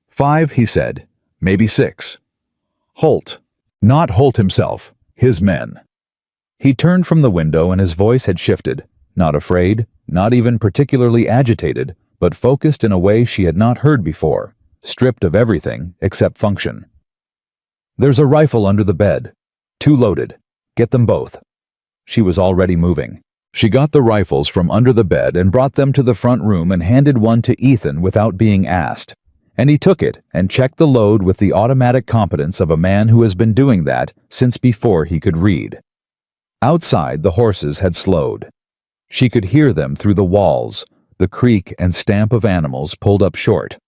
5, he said. Maybe 6. Holt. Not Holt himself. His men. He turned from the window and his voice had shifted, not afraid, not even particularly agitated, but focused in a way she had not heard before, stripped of everything except function. There's a rifle under the bed. 2 loaded. Get them both. She was already moving. She got the rifles from under the bed and brought them to the front room and handed one to Ethan without being asked. And he took it and checked the load with the automatic competence of a man who has been doing that since before he could read. Outside, the horses had slowed. She could hear them through the walls, the creak and stamp of animals pulled up short,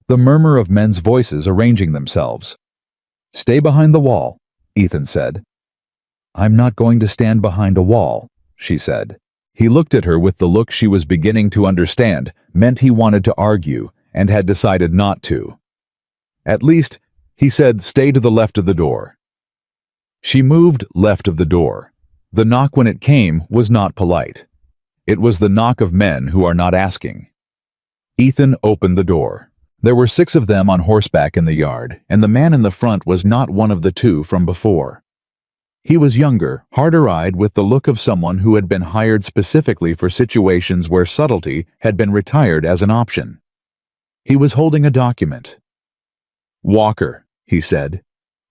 the murmur of men's voices arranging themselves. Stay behind the wall, Ethan said. I'm not going to stand behind a wall, she said. He looked at her with the look she was beginning to understand meant he wanted to argue and had decided not to. At least, he said, stay to the left of the door. She moved left of the door. The knock when it came was not polite. It was the knock of men who are not asking. Ethan opened the door. There were 6 of them on horseback in the yard, and the man in the front was not one of the 2 from before. He was younger, harder-eyed, with the look of someone who had been hired specifically for situations where subtlety had been retired as an option. He was holding a document. Walker, he said.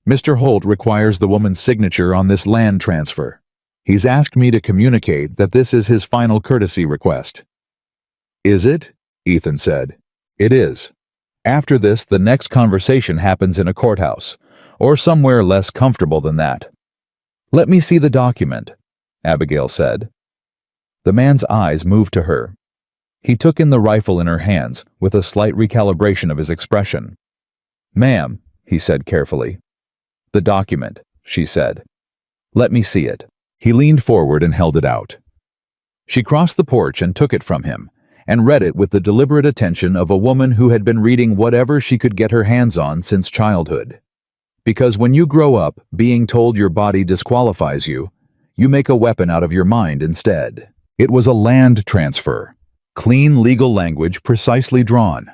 Mr. Holt requires the woman's signature on this land transfer. He's asked me to communicate that this is his final courtesy request. Is it? Ethan said. It is. After this, the next conversation happens in a courthouse, or somewhere less comfortable than that. Let me see the document, Abigail said. The man's eyes moved to her. He took in the rifle in her hands with a slight recalibration of his expression. Ma'am, he said carefully. The document, she said. Let me see it. He leaned forward and held it out. She crossed the porch and took it from him, and read it with the deliberate attention of a woman who had been reading whatever she could get her hands on since childhood. Because when you grow up, being told your body disqualifies you, you make a weapon out of your mind instead. It was a land transfer. Clean legal language precisely drawn.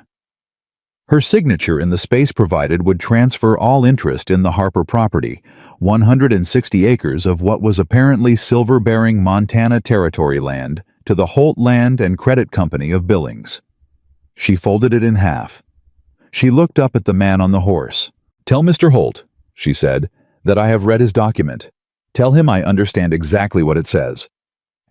Her signature in the space provided would transfer all interest in the Harper property, 160 acres of what was apparently silver-bearing Montana Territory land, to the Holt Land and Credit Company of Billings. She folded it in half. She looked up at the man on the horse. Tell Mr. Holt, she said, that I have read his document. Tell him I understand exactly what it says.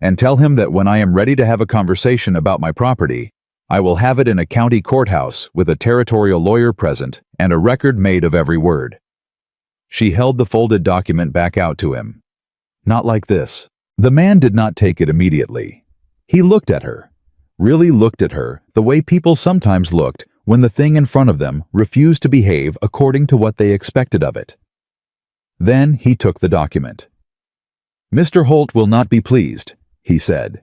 And tell him that when I am ready to have a conversation about my property, I will have it in a county courthouse with a territorial lawyer present and a record made of every word. She held the folded document back out to him. Not like this. The man did not take it immediately. He looked at her, really looked at her, the way people sometimes looked when the thing in front of them refused to behave according to what they expected of it. Then he took the document. Mr. Holt will not be pleased, he said.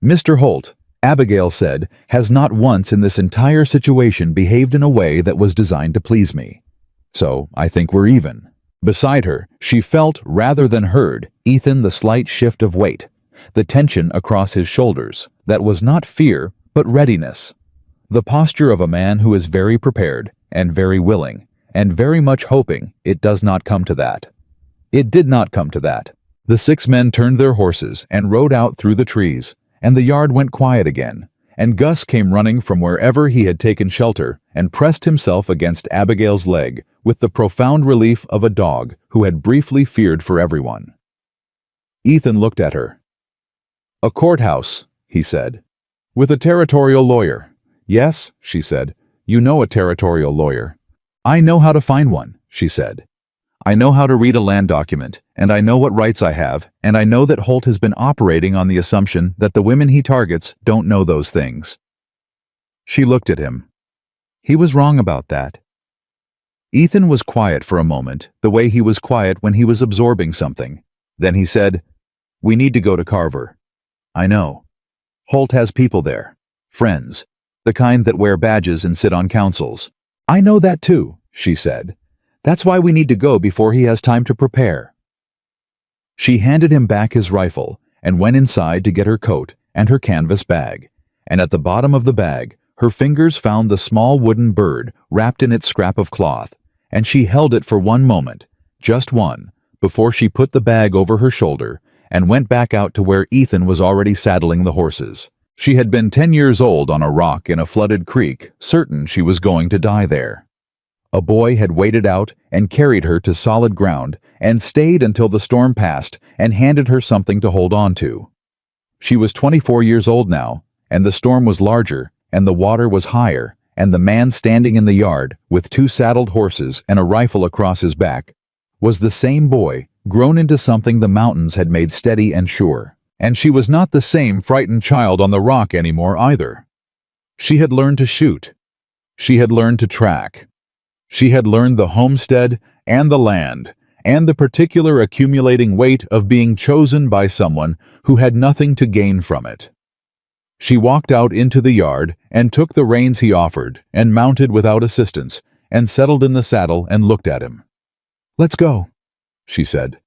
Mr. Holt, Abigail said, has not once in this entire situation behaved in a way that was designed to please me. So I think we're even. Beside her, she felt, rather than heard, Ethan the slight shift of weight, the tension across his shoulders, that was not fear, but readiness. The posture of a man who is very prepared, and very willing, and very much hoping it does not come to that. It did not come to that. The 6 men turned their horses and rode out through the trees, and the yard went quiet again, and Gus came running from wherever he had taken shelter and pressed himself against Abigail's leg with the profound relief of a dog who had briefly feared for everyone. Ethan looked at her. A courthouse, he said. With a territorial lawyer. Yes, she said. You know a territorial lawyer. I know how to find one, she said. I know how to read a land document, and I know what rights I have, and I know that Holt has been operating on the assumption that the women he targets don't know those things. She looked at him. He was wrong about that. Ethan was quiet for a moment, the way he was quiet when he was absorbing something. Then he said, We need to go to Carver. I know. Holt has people there. Friends. The kind that wear badges and sit on councils. I know that too, she said. That's why we need to go before he has time to prepare. She handed him back his rifle and went inside to get her coat and her canvas bag, and at the bottom of the bag, her fingers found the small wooden bird wrapped in its scrap of cloth, and she held it for one moment, just one, before she put the bag over her shoulder and went back out to where Ethan was already saddling the horses. She had been 10 years old on a rock in a flooded creek, certain she was going to die there. A boy had waded out and carried her to solid ground and stayed until the storm passed and handed her something to hold on to. She was 24 years old now, and the storm was larger, and the water was higher, and the man standing in the yard, with 2 saddled horses and a rifle across his back, was the same boy, grown into something the mountains had made steady and sure. And she was not the same frightened child on the rock anymore either. She had learned to shoot. She had learned to track. She had learned the homestead and the land, and the particular accumulating weight of being chosen by someone who had nothing to gain from it. She walked out into the yard and took the reins he offered and mounted without assistance and settled in the saddle and looked at him. "Let's go," she said.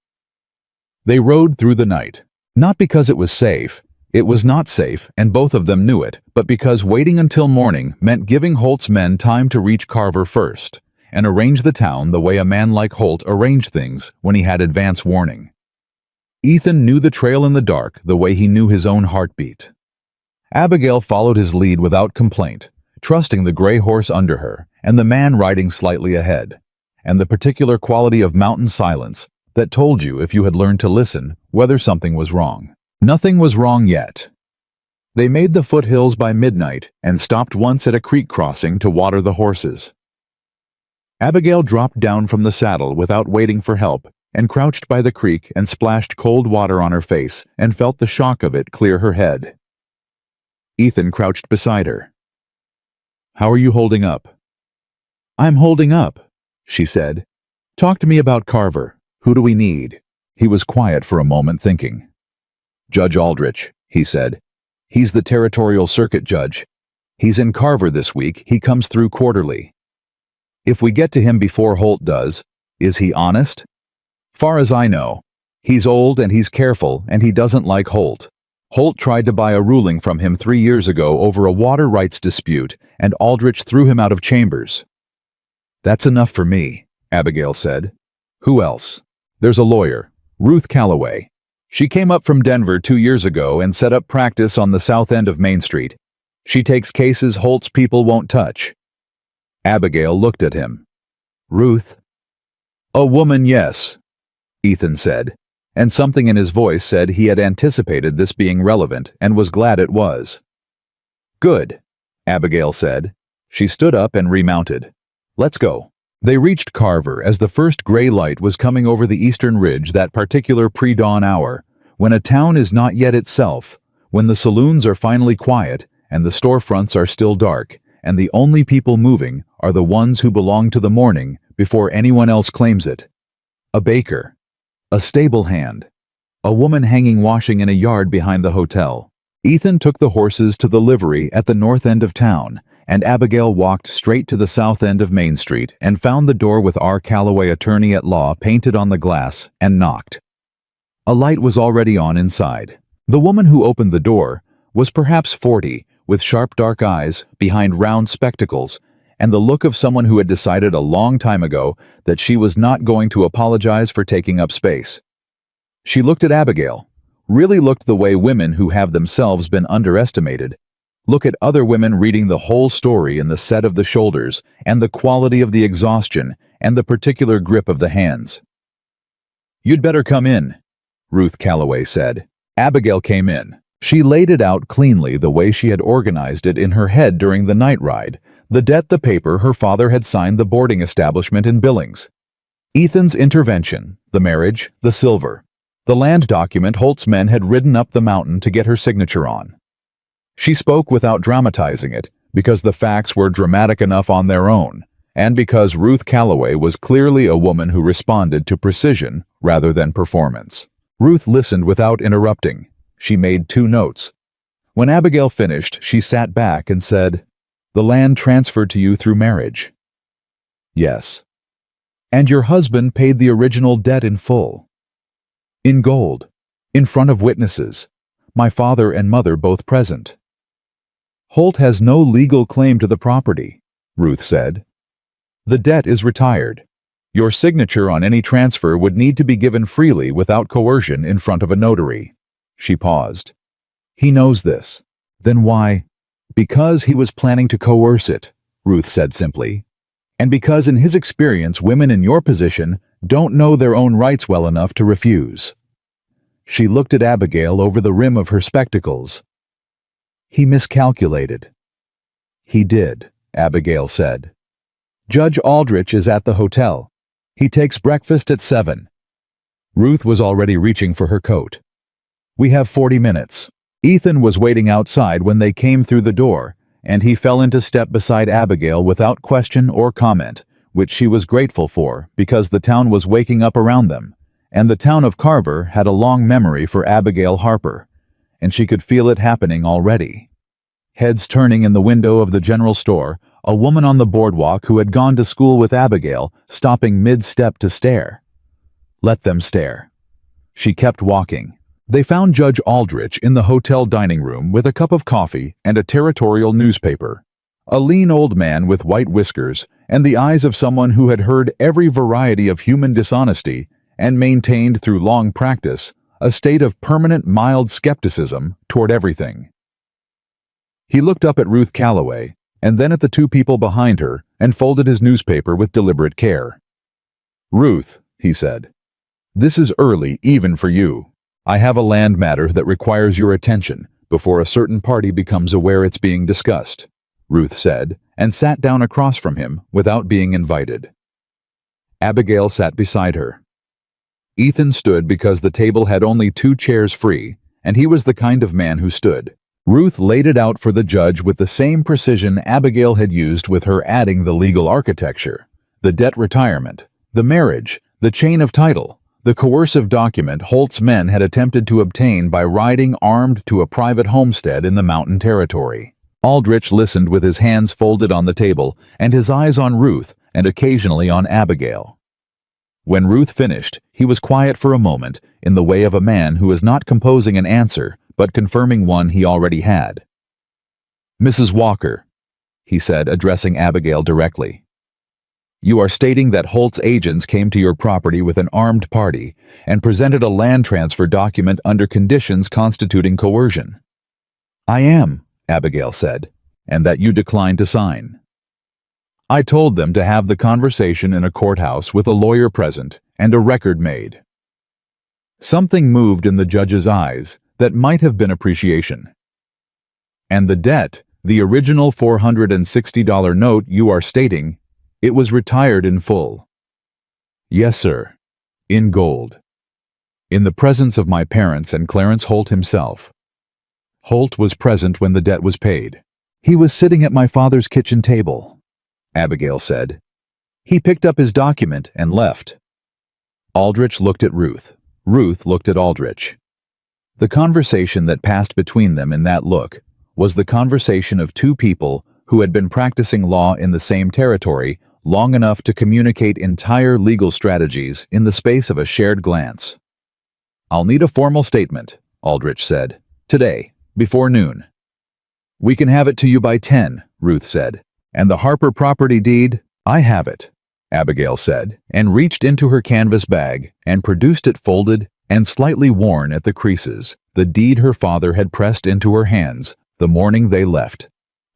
They rode through the night, not because it was safe. It was not safe, and both of them knew it, but because waiting until morning meant giving Holt's men time to reach Carver first and arrange the town the way a man like Holt arranged things when he had advance warning. Ethan knew the trail in the dark the way he knew his own heartbeat. Abigail followed his lead without complaint, trusting the gray horse under her and the man riding slightly ahead, and the particular quality of mountain silence that told you, if you had learned to listen, whether something was wrong. Nothing was wrong yet. They made the foothills by midnight and stopped once at a creek crossing to water the horses. Abigail dropped down from the saddle without waiting for help and crouched by the creek and splashed cold water on her face and felt the shock of it clear her head. Ethan crouched beside her. "How are you holding up?" "I'm holding up," she said. "Talk to me about Carver. Who do we need?" He was quiet for a moment, thinking. "Judge Aldrich," he said. "He's the territorial circuit judge. He's in Carver this week. He comes through quarterly. If we get to him before Holt does, is he honest? Far as I know, he's old and he's careful and he doesn't like Holt. Holt tried to buy a ruling from him 3 years ago over a water rights dispute, and Aldrich threw him out of chambers." "That's enough for me," Abigail said. "Who else?" "There's a lawyer, Ruth Calloway. She came up from Denver 2 years ago and set up practice on the south end of Main Street. She takes cases Holt's people won't touch." Abigail looked at him. "Ruth?" "A woman, yes," Ethan said, and something in his voice said he had anticipated this being relevant and was glad it was. "Good," Abigail said. She stood up and remounted. "Let's go." They reached Carver as the first gray light was coming over the eastern ridge that particular pre-dawn hour, when a town is not yet itself, when the saloons are finally quiet and the storefronts are still dark, and the only people moving are the ones who belong to the morning before anyone else claims it. A baker, a stable hand, a woman hanging washing in a yard behind the hotel. Ethan took the horses to the livery at the north end of town, and Abigail walked straight to the south end of Main Street and found the door with R. Calloway, attorney at law, painted on the glass, and knocked. A light was already on inside. The woman who opened the door was perhaps 40, with sharp dark eyes behind round spectacles, and the look of someone who had decided a long time ago that she was not going to apologize for taking up space. She looked at Abigail, really looked the way women who have themselves been underestimated look at other women, reading the whole story in the set of the shoulders and the quality of the exhaustion and the particular grip of the hands. "You'd better come in," Ruth Calloway said. Abigail came in. She laid it out cleanly the way she had organized it in her head during the night ride, the debt, the paper her father had signed, the boarding establishment in Billings, Ethan's intervention, the marriage, the silver, the land document Holt's men had ridden up the mountain to get her signature on. She spoke without dramatizing it, because the facts were dramatic enough on their own, and because Ruth Calloway was clearly a woman who responded to precision rather than performance. Ruth listened without interrupting. She made 2 notes. When Abigail finished, she sat back and said, "The land transferred to you through marriage?" "Yes." "And your husband paid the original debt in full?" "In gold, in front of witnesses. my father and mother both present. Holt has no legal claim to the property, Ruth said. The debt is retired. Your signature on any transfer would need to be given freely without coercion in front of a notary. She paused. He knows this. Then why? Because he was planning to coerce it, Ruth said simply. And because in his experience women in your position don't know their own rights well enough to refuse. She looked at Abigail over the rim of her spectacles. He miscalculated. He did, Abigail said. Judge Aldrich is at the hotel. He takes breakfast at 7. Ruth was already reaching for her coat. We have 40 minutes. Ethan was waiting outside when they came through the door, and he fell into step beside Abigail without question or comment, which she was grateful for because the town was waking up around them, and the town of Carver had a long memory for Abigail Harper, and she could feel it happening already. Heads turning in the window of the general store, a woman on the boardwalk who had gone to school with Abigail, stopping mid-step to stare. Let them stare. She kept walking. They found Judge Aldrich in the hotel dining room with a cup of coffee and a territorial newspaper. A lean old man with white whiskers and the eyes of someone who had heard every variety of human dishonesty and maintained through long practice a state of permanent mild skepticism toward everything. He looked up at Ruth Calloway and then at the two people behind her and folded his newspaper with deliberate care. Ruth, he said, this is early even for you. I have a land matter that requires your attention before a certain party becomes aware it's being discussed, Ruth said, and sat down across from him without being invited. Abigail sat beside her. Ethan stood because the table had only 2 chairs free, and he was the kind of man who stood. Ruth laid it out for the judge with the same precision Abigail had used with her adding the legal architecture, the debt retirement, the marriage, the chain of title, the coercive document Holt's men had attempted to obtain by riding armed to a private homestead in the mountain territory. Aldrich listened with his hands folded on the table and his eyes on Ruth and occasionally on Abigail. When Ruth finished, he was quiet for a moment in the way of a man who is not composing an answer but confirming one he already had. Mrs. Walker, he said, addressing Abigail directly. You are stating that Holt's agents came to your property with an armed party and presented a land transfer document under conditions constituting coercion. I am, Abigail said, and that you declined to sign. I told them to have the conversation in a courthouse with a lawyer present and a record made. Something moved in the judge's eyes that might have been appreciation. And the debt, the original $460 note you are stating, it was retired in full. Yes, sir. In gold. In the presence of my parents and Clarence Holt himself. Holt was present when the debt was paid. He was sitting at my father's kitchen table, Abigail said. He picked up his document and left. Aldrich looked at Ruth. Ruth looked at Aldrich. The conversation that passed between them in that look was the conversation of two people who had been practicing law in the same territory long enough to communicate entire legal strategies in the space of a shared glance. I'll need a formal statement, Aldrich said. Today, before noon. We can have it to you by 10, Ruth said. And the Harper property deed, I have it, Abigail said, and reached into her canvas bag and produced it folded and slightly worn at the creases, the deed her father had pressed into her hands the morning they left.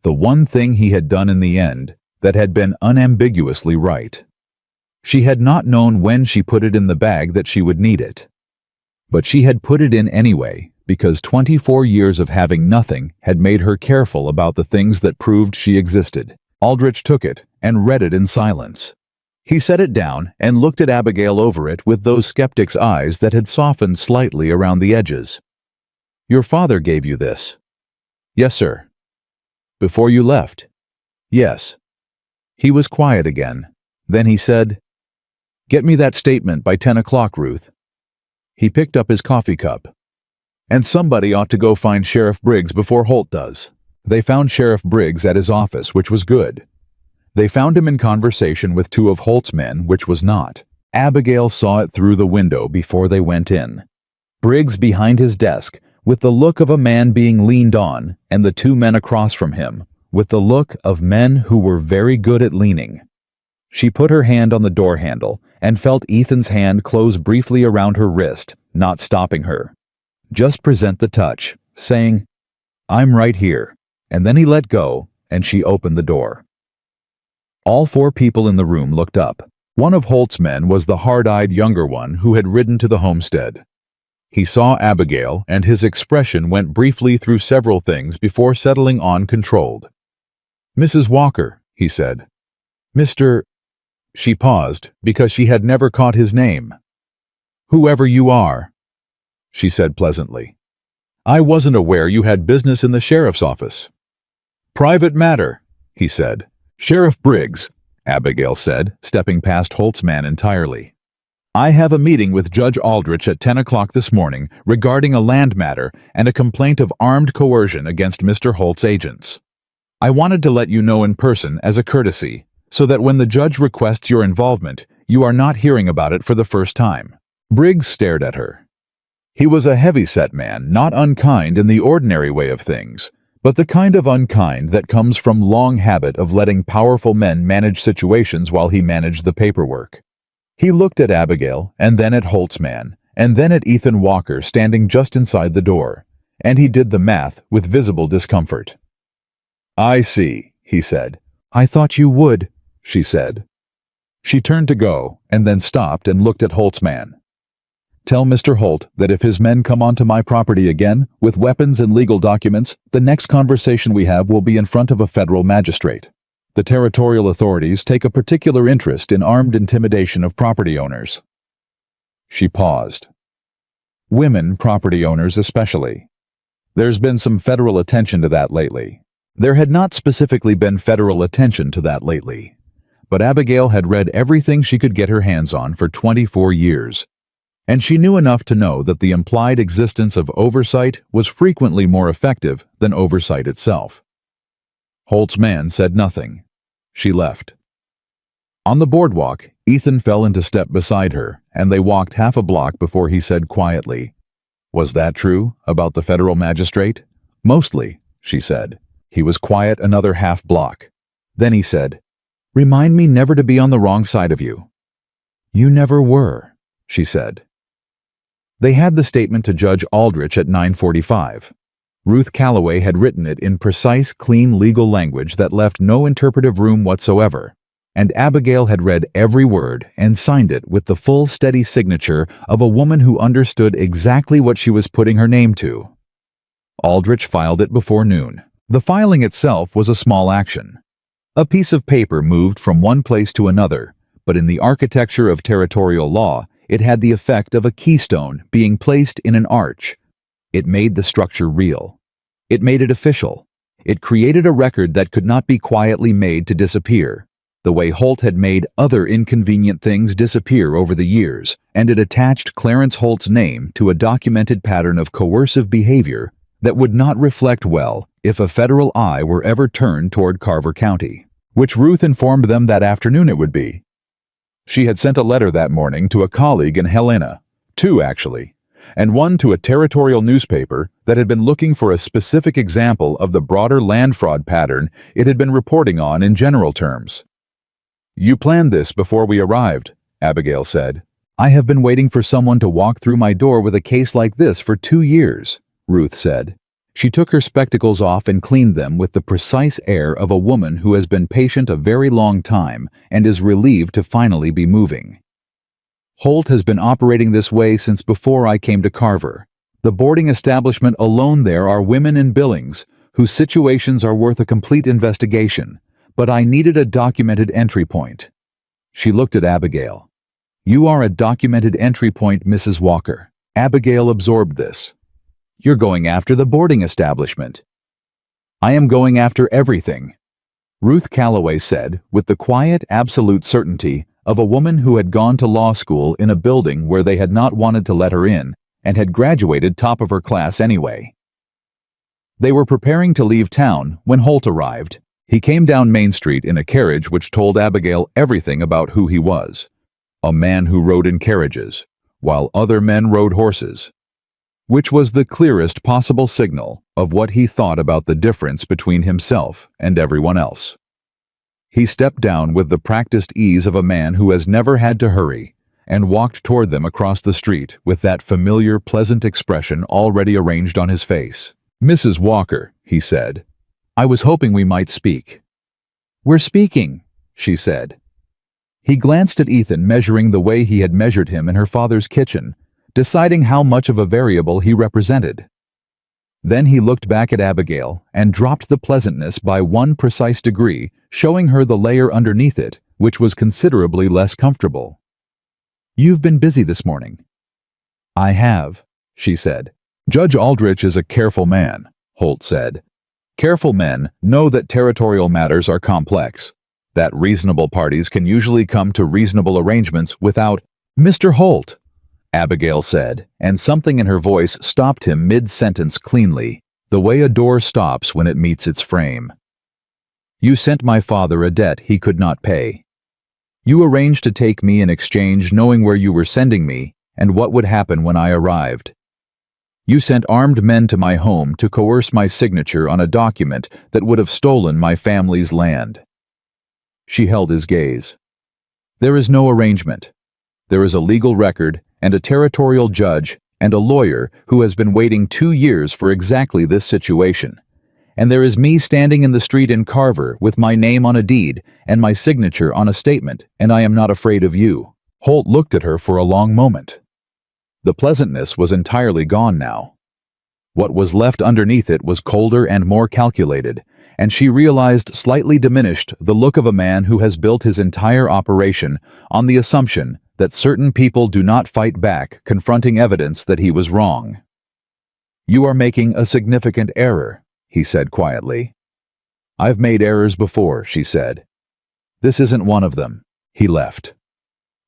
The one thing he had done in the end that had been unambiguously right. She had not known when she put it in the bag that she would need it. But she had put it in anyway, because 24 years of having nothing had made her careful about the things that proved she existed. Aldrich took it and read it in silence. He set it down and looked at Abigail over it with those skeptic's eyes that had softened slightly around the edges. Your father gave you this? Yes, sir. Before you left? Yes. He was quiet again. Then he said, Get me that statement by 10 o'clock, Ruth. He picked up his coffee cup. And somebody ought to go find Sheriff Briggs before Holt does. They found Sheriff Briggs at his office, which was good. They found him in conversation with two of Holt's men, which was not. Abigail saw it through the window before they went in. Briggs behind his desk, with the look of a man being leaned on, and the two men across from him, with the look of men who were very good at leaning. She put her hand on the door handle and felt Ethan's hand close briefly around her wrist, not stopping her. Just present the touch, saying, "I'm right here," and then he let go, and she opened the door. All four people in the room looked up. One of Holt's men was the hard-eyed younger one who had ridden to the homestead. He saw Abigail, and his expression went briefly through several things before settling on controlled. "Mrs. Walker," he said. "Mr." She paused because she had never caught his name. "Whoever you are," she said pleasantly. "I wasn't aware you had business in the sheriff's office." "Private matter," he said. "Sheriff Briggs," Abigail said, stepping past Holt's man entirely. "I have a meeting with Judge Aldrich at 10 o'clock this morning regarding a land matter and a complaint of armed coercion against Mr. Holt's agents. I wanted to let you know in person as a courtesy, so that when the judge requests your involvement, you are not hearing about it for the first time." Briggs stared at her. He was a heavy-set man, not unkind in the ordinary way of things, but the kind of unkind that comes from long habit of letting powerful men manage situations while he managed the paperwork. He looked at Abigail, and then at Holt's man, and then at Ethan Walker standing just inside the door, and he did the math with visible discomfort. "I see," he said. "I thought you would," she said. She turned to go, and then stopped and looked at Holt's man. "Tell Mr. Holt that if his men come onto my property again, with weapons and legal documents, the next conversation we have will be in front of a federal magistrate. The territorial authorities take a particular interest in armed intimidation of property owners." She paused. "Women property owners especially. There's been some federal attention to that lately." There had not specifically been federal attention to that lately, but Abigail had read everything she could get her hands on for 24 years. And she knew enough to know that the implied existence of oversight was frequently more effective than oversight itself. Holt's man said nothing. She left. On the boardwalk, Ethan fell into step beside her, and they walked half a block before he said quietly, "Was that true about the federal magistrate?" "Mostly," she said. He was quiet another half block. Then he said, "Remind me never to be on the wrong side of you." "You never were," she said. They had the statement to Judge Aldrich at 9:45. Ruth Calloway had written it in precise, clean legal language that left no interpretive room whatsoever, and Abigail had read every word and signed it with the full, steady signature of a woman who understood exactly what she was putting her name to. Aldrich filed it before noon. The filing itself was a small action. A piece of paper moved from one place to another, but in the architecture of territorial law, it had the effect of a keystone being placed in an arch. It made the structure real. It made it official. It created a record that could not be quietly made to disappear, the way Holt had made other inconvenient things disappear over the years, and it attached Clarence Holt's name to a documented pattern of coercive behavior that would not reflect well if a federal eye were ever turned toward Carver County, which Ruth informed them that afternoon it would be. She had sent a letter that morning to a colleague in Helena, 2 actually, and one to a territorial newspaper that had been looking for a specific example of the broader land fraud pattern it had been reporting on in general terms. "You planned this before we arrived," Abigail said. "I have been waiting for someone to walk through my door with a case like this for 2 years, Ruth said. She took her spectacles off and cleaned them with the precise air of a woman who has been patient a very long time and is relieved to finally be moving. "Holt has been operating this way since before I came to Carver. The boarding establishment alone there are women in Billings whose situations are worth a complete investigation, but I needed a documented entry point." She looked at Abigail. "You are a documented entry point, Mrs. Walker." Abigail absorbed this. "You're going after the boarding establishment." "I am going after everything," Ruth Calloway said with the quiet, absolute certainty of a woman who had gone to law school in a building where they had not wanted to let her in and had graduated top of her class anyway. They were preparing to leave town when Holt arrived. He came down Main Street in a carriage which told Abigail everything about who he was. A man who rode in carriages, while other men rode horses. which was the clearest possible signal of what he thought about the difference between himself and everyone else. He stepped down with the practiced ease of a man who has never had to hurry, and walked toward them across the street with that familiar, pleasant expression already arranged on his face. "Mrs. Walker," he said, "I was hoping we might speak." "We're speaking," she said. He glanced at Ethan, measuring the way he had measured him in her father's kitchen, deciding how much of a variable he represented. Then he looked back at Abigail and dropped the pleasantness by one precise degree, showing her the layer underneath it, which was considerably less comfortable. "You've been busy this morning." "I have," she said. "Judge Aldrich is a careful man," Holt said. "Careful men know that territorial matters are complex, that reasonable parties can usually come to reasonable arrangements without—" "Mr. Holt," Abigail said, and something in her voice stopped him mid-sentence cleanly, the way a door stops when it meets its frame. "You sent my father a debt he could not pay. You arranged to take me in exchange, knowing where you were sending me and what would happen when I arrived. You sent armed men to my home to coerce my signature on a document that would have stolen my family's land." She held his gaze. "There is no arrangement. There is a legal record and a territorial judge and a lawyer who has been waiting 2 years for exactly this situation. And there is me standing in the street in Carver with my name on a deed and my signature on a statement, and I am not afraid of you." Holt looked at her for a long moment. The pleasantness was entirely gone now. What was left underneath it was colder and more calculated, and she realized, slightly diminished, the look of a man who has built his entire operation on the assumption that certain people do not fight back, confronting evidence that he was wrong. "You are making a significant error," he said quietly. "I've made errors before," she said. "This isn't one of them." He left.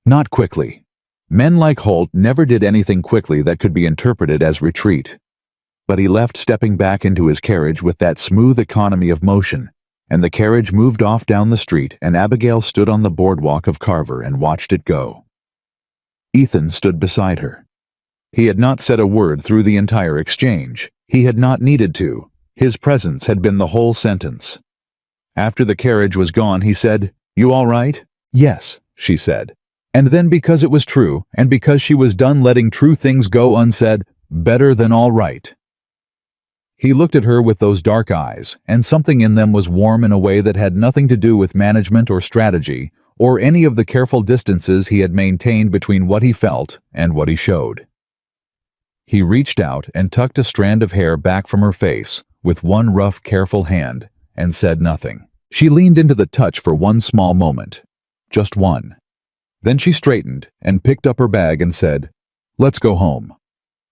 Not quickly. Men like Holt never did anything quickly that could be interpreted as retreat. But he left, stepping back into his carriage with that smooth economy of motion, and the carriage moved off down the street, and Abigail stood on the boardwalk of Carver and watched it go. Ethan stood beside her. He had not said a word through the entire exchange. He had not needed to. His presence had been the whole sentence. After the carriage was gone, he said, "You all right?" "Yes," she said. And then, because it was true, and because she was done letting true things go unsaid, "Better than all right." He looked at her with those dark eyes, and something in them was warm in a way that had nothing to do with management or strategy, or any of the careful distances he had maintained between what he felt and what he showed. He reached out and tucked a strand of hair back from her face with one rough, careful hand, and said nothing. She leaned into the touch for one small moment. Just one. Then she straightened and picked up her bag and said, "Let's go home."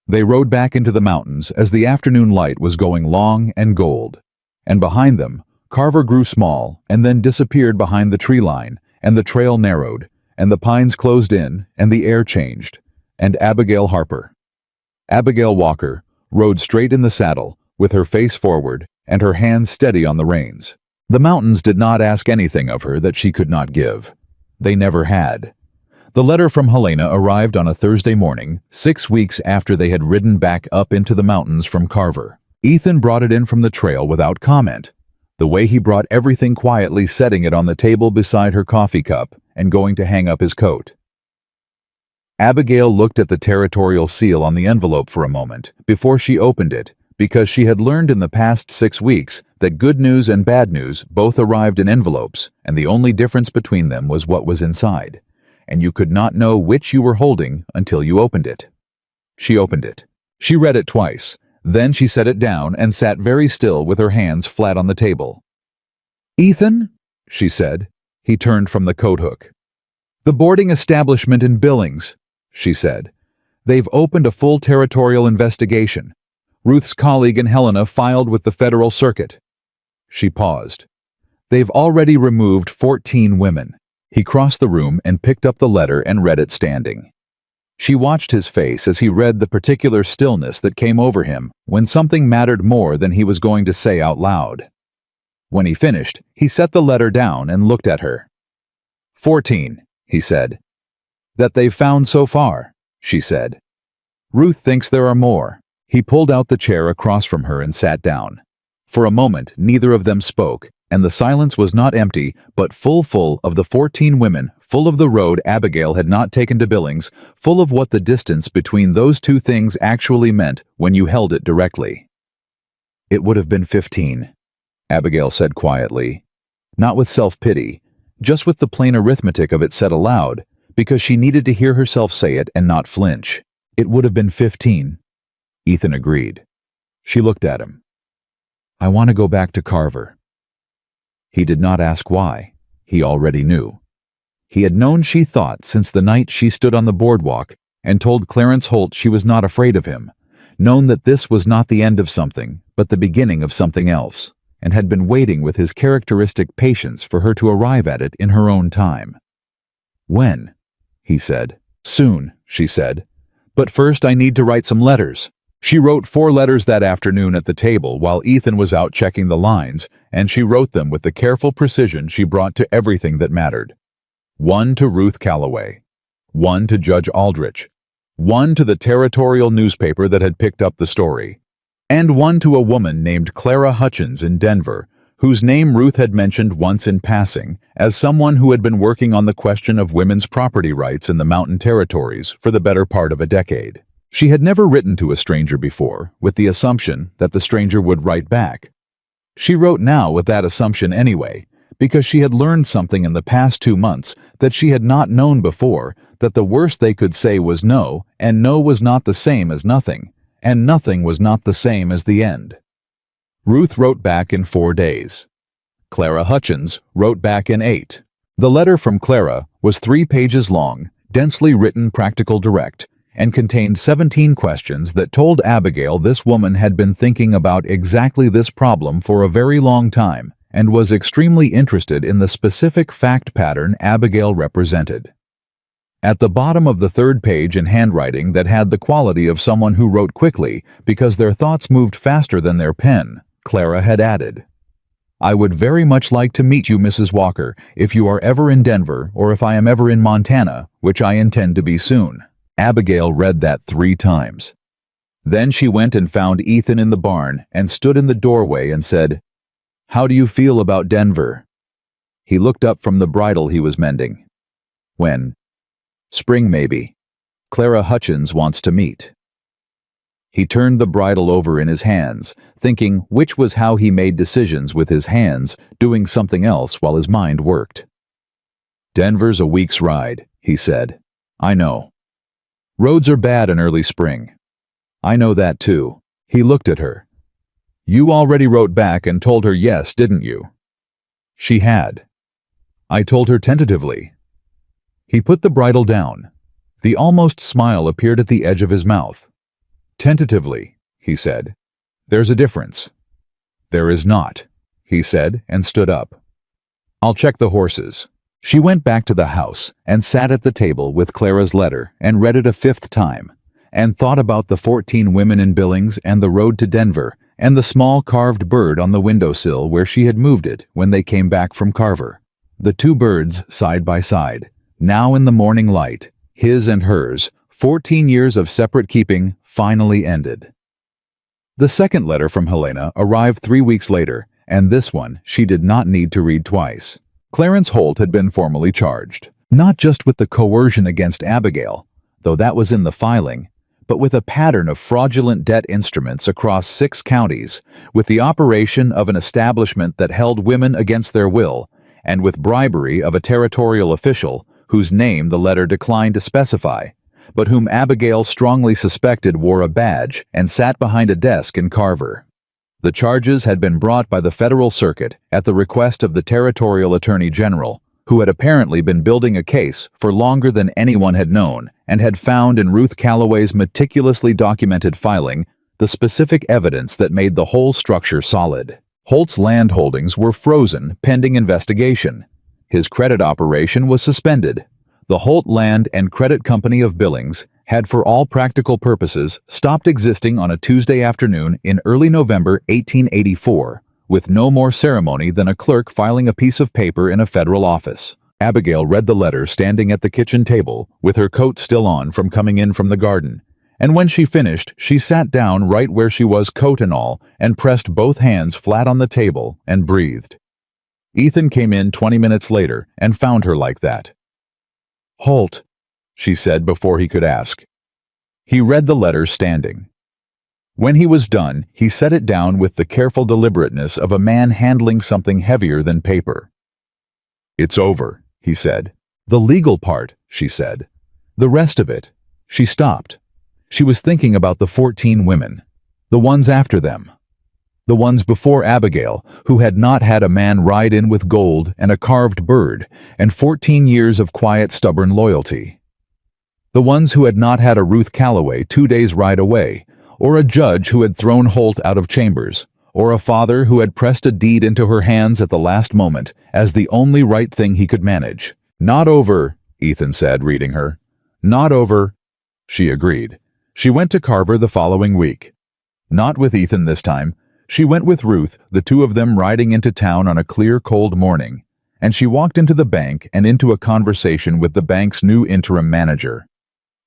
They rode back into the mountains as the afternoon light was going long and gold, and behind them, Carver grew small and then disappeared behind the tree line, and the trail narrowed, and the pines closed in, and the air changed, and Abigail Walker, rode straight in the saddle, with her face forward and her hands steady on the reins. The mountains did not ask anything of her that she could not give. They never had. The letter from Helena arrived on a Thursday morning, 6 weeks after they had ridden back up into the mountains from Carver. Ethan brought it in from the trail without comment, the way he brought everything, quietly setting it on the table beside her coffee cup and going to hang up his coat. Abigail looked at the territorial seal on the envelope for a moment before she opened it, because she had learned in the past 6 weeks that good news and bad news both arrived in envelopes, and the only difference between them was what was inside, and you could not know which you were holding until you opened it. She opened it. She read it twice. Then she set it down and sat very still with her hands flat on the table. "Ethan," she said. He turned from the coat hook. "The boarding establishment in Billings," she said. "They've opened a full territorial investigation. Ruth's colleague and Helena filed with the Federal Circuit." She paused. "They've already removed 14 women." He crossed the room and picked up the letter and read it standing. She watched his face as he read the particular stillness that came over him when something mattered more than he was going to say out loud. When he finished, he set the letter down and looked at her. 14, he said. "That they've found so far," she said. "Ruth thinks there are more. He pulled out the chair across from her and sat down. For a moment, neither of them spoke, and the silence was not empty, but full of the 14 women, full of the road Abigail had not taken to Billings, full of what the distance between those two things actually meant when you held it directly. "It would have been 15, Abigail said quietly, not with self-pity, just with the plain arithmetic of it said aloud, because she needed to hear herself say it and not flinch. "It would have been 15, Ethan agreed. She looked at him. "I want to go back to Carver." He did not ask why. He already knew. He had known she thought since the night she stood on the boardwalk and told Clarence Holt she was not afraid of him, known that this was not the end of something, but the beginning of something else, and had been waiting with his characteristic patience for her to arrive at it in her own time. "When?" he said. "Soon," she said. "But first I need to write some letters." She wrote 4 letters that afternoon at the table while Ethan was out checking the lines, and she wrote them with the careful precision she brought to everything that mattered. 1 to Ruth Calloway, 1 to Judge Aldrich, 1 to the territorial newspaper that had picked up the story, and 1 to a woman named Clara Hutchins in Denver, whose name Ruth had mentioned once in passing as someone who had been working on the question of women's property rights in the Mountain Territories for the better part of a decade. She had never written to a stranger before, with the assumption that the stranger would write back. She wrote now with that assumption anyway, because she had learned something in the past 2 months that she had not known before, that the worst they could say was no, and no was not the same as nothing, and nothing was not the same as the end. Ruth wrote back in 4 days. Clara Hutchins wrote back in 8. The letter from Clara was 3 pages long, densely written, practical, direct, and contained 17 questions that told Abigail this woman had been thinking about exactly this problem for a very long time and was extremely interested in the specific fact pattern Abigail represented. At the bottom of the 3rd page, in handwriting that had the quality of someone who wrote quickly because their thoughts moved faster than their pen, Clara had added, "I would very much like to meet you, Mrs. Walker, if you are ever in Denver or if I am ever in Montana, which I intend to be soon." Abigail read that 3 times. Then she went and found Ethan in the barn and stood in the doorway and said, "How do you feel about Denver?" He looked up from the bridle he was mending. "When?" "Spring, maybe. Clara Hutchins wants to meet." He turned the bridle over in his hands, thinking which was how he made decisions with his hands, doing something else while his mind worked. "Denver's a week's ride," he said. "I know. Roads are bad in early spring. I know that too." He looked at her. "You already wrote back and told her yes, didn't you?" She had. "I told her tentatively." He put the bridle down. The almost smile appeared at the edge of his mouth. "Tentatively," he said. "There's a difference." "There is not," he said, and stood up. "I'll check the horses." She went back to the house and sat at the table with Clara's letter and read it a 5th time, and thought about the 14 women in Billings and the road to Denver and the small carved bird on the windowsill where she had moved it when they came back from Carver. The 2 birds side by side, now in the morning light, his and hers, 14 years of separate keeping finally ended. The 2nd letter from Helena arrived 3 weeks later, and this one she did not need to read twice. Clarence Holt had been formally charged, not just with the coercion against Abigail, though that was in the filing, but with a pattern of fraudulent debt instruments across 6 counties, with the operation of an establishment that held women against their will, and with bribery of a territorial official whose name the letter declined to specify, but whom Abigail strongly suspected wore a badge and sat behind a desk in Carver. The charges had been brought by the Federal Circuit at the request of the Territorial Attorney General, who had apparently been building a case for longer than anyone had known and had found in Ruth Calloway's meticulously documented filing the specific evidence that made the whole structure solid. Holt's land holdings were frozen pending investigation. His credit operation was suspended. The Holt Land and Credit Company of Billings had for all practical purposes stopped existing on a Tuesday afternoon in early November 1884, with no more ceremony than a clerk filing a piece of paper in a federal office. Abigail read the letter standing at the kitchen table, with her coat still on from coming in from the garden, And when she finished, she sat down right where she was, coat and all, and pressed both hands flat on the table and breathed. Ethan came in 20 minutes later and found her like that. "Holt," she said before he could ask. He read the letter standing. When he was done, he set it down with the careful deliberateness of a man handling something heavier than paper. "It's over," he said. "The legal part," she said. "The rest of it." She stopped. She was thinking about the 14 women, the ones after them, the ones before Abigail, who had not had a man ride in with gold and a carved bird and 14 years of quiet, stubborn loyalty. The ones who had not had a Ruth Calloway 2 days' ride away, or a judge who had thrown Holt out of chambers, or a father who had pressed a deed into her hands at the last moment as the only right thing he could manage. "Not over," Ethan said, reading her. "Not over," she agreed. She went to Carver the following week. Not with Ethan this time. She went with Ruth, the two of them riding into town on a clear, cold morning, and she walked into the bank and into a conversation with the bank's new interim manager.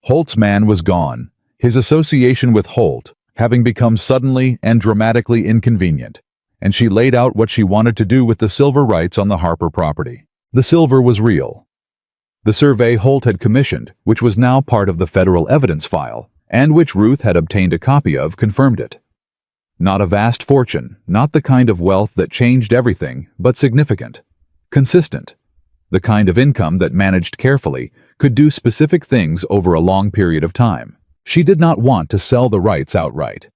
Holt's man was gone, his association with Holt having become suddenly and dramatically inconvenient, and she laid out what she wanted to do with the silver rights on the Harper property. The silver was real. The survey Holt had commissioned, which was now part of the federal evidence file, and which Ruth had obtained a copy of, confirmed it. Not a vast fortune, not the kind of wealth that changed everything, but significant, consistent, the kind of income that, managed carefully, could do specific things over a long period of time. She did not want to sell the rights outright.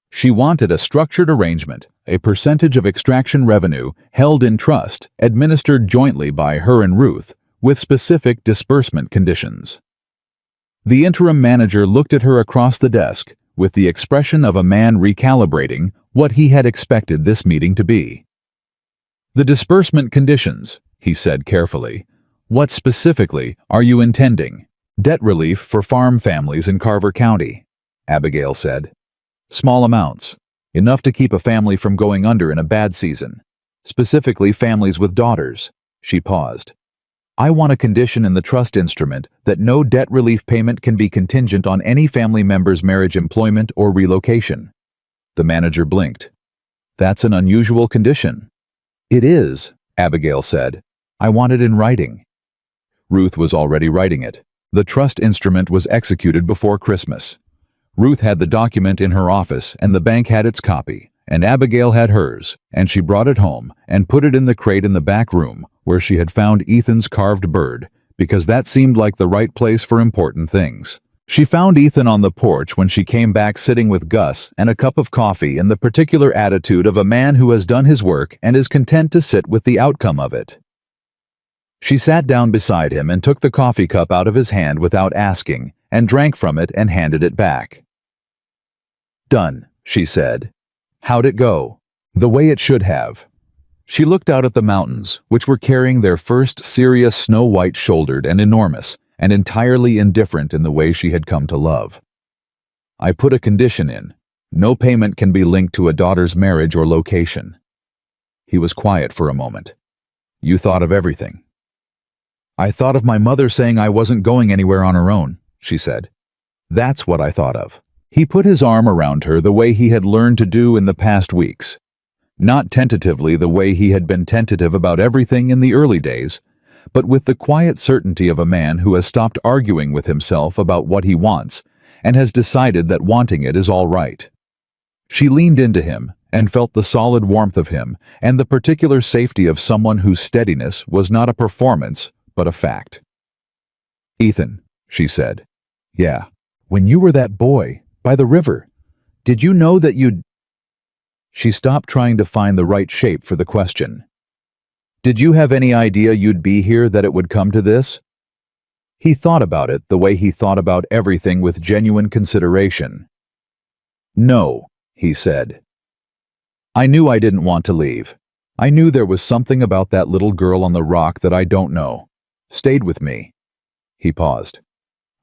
She wanted a structured arrangement, a percentage of extraction revenue held in trust, administered jointly by her and Ruth, with specific disbursement conditions. The interim manager looked at her across the desk with the expression of a man recalibrating what he had expected this meeting to be. "The disbursement conditions," he said carefully. "What specifically are you intending?" "Debt relief for farm families in Carver County," Abigail said. "Small amounts, enough to keep a family from going under in a bad season. Specifically families with daughters." She paused. "I want a condition in the trust instrument that no debt relief payment can be contingent on any family member's marriage, employment, or relocation." The manager blinked. "That's an unusual condition." "It is," Abigail said. "I want it in writing." Ruth was already writing it. The trust instrument was executed before Christmas. Ruth had the document in her office, and the bank had its copy, and Abigail had hers, and she brought it home and put it in the crate in the back room where she had found Ethan's carved bird, because that seemed like the right place for important things. She found Ethan on the porch when she came back, sitting with Gus and a cup of coffee, in the particular attitude of a man who has done his work and is content to sit with the outcome of it. She sat down beside him and took the coffee cup out of his hand without asking, and drank from it and handed it back. "Done," she said. "How'd it go?" "The way it should have." She looked out at the mountains, which were carrying their first serious snow, white-shouldered and enormous, and entirely indifferent in the way she had come to love. "I put a condition in. No payment can be linked to a daughter's marriage or location." He was quiet for a moment. "You thought of everything." "I thought of my mother saying I wasn't going anywhere on her own," she said. "That's what I thought of." He put his arm around her the way he had learned to do in the past weeks. Not tentatively the way he had been tentative about everything in the early days, but with the quiet certainty of a man who has stopped arguing with himself about what he wants and has decided that wanting it is all right. She leaned into him and felt the solid warmth of him and the particular safety of someone whose steadiness was not a performance, but a fact. "Ethan," she said. "Yeah. When you were that boy, by the river, did you know that you'd—" She stopped trying to find the right shape for the question. "Did you have any idea you'd be here, that it would come to this?" He thought about it the way he thought about everything, with genuine consideration. "No," he said. "I knew I didn't want to leave. I knew there was something about that little girl on the rock that I don't know. Stayed with me." He paused.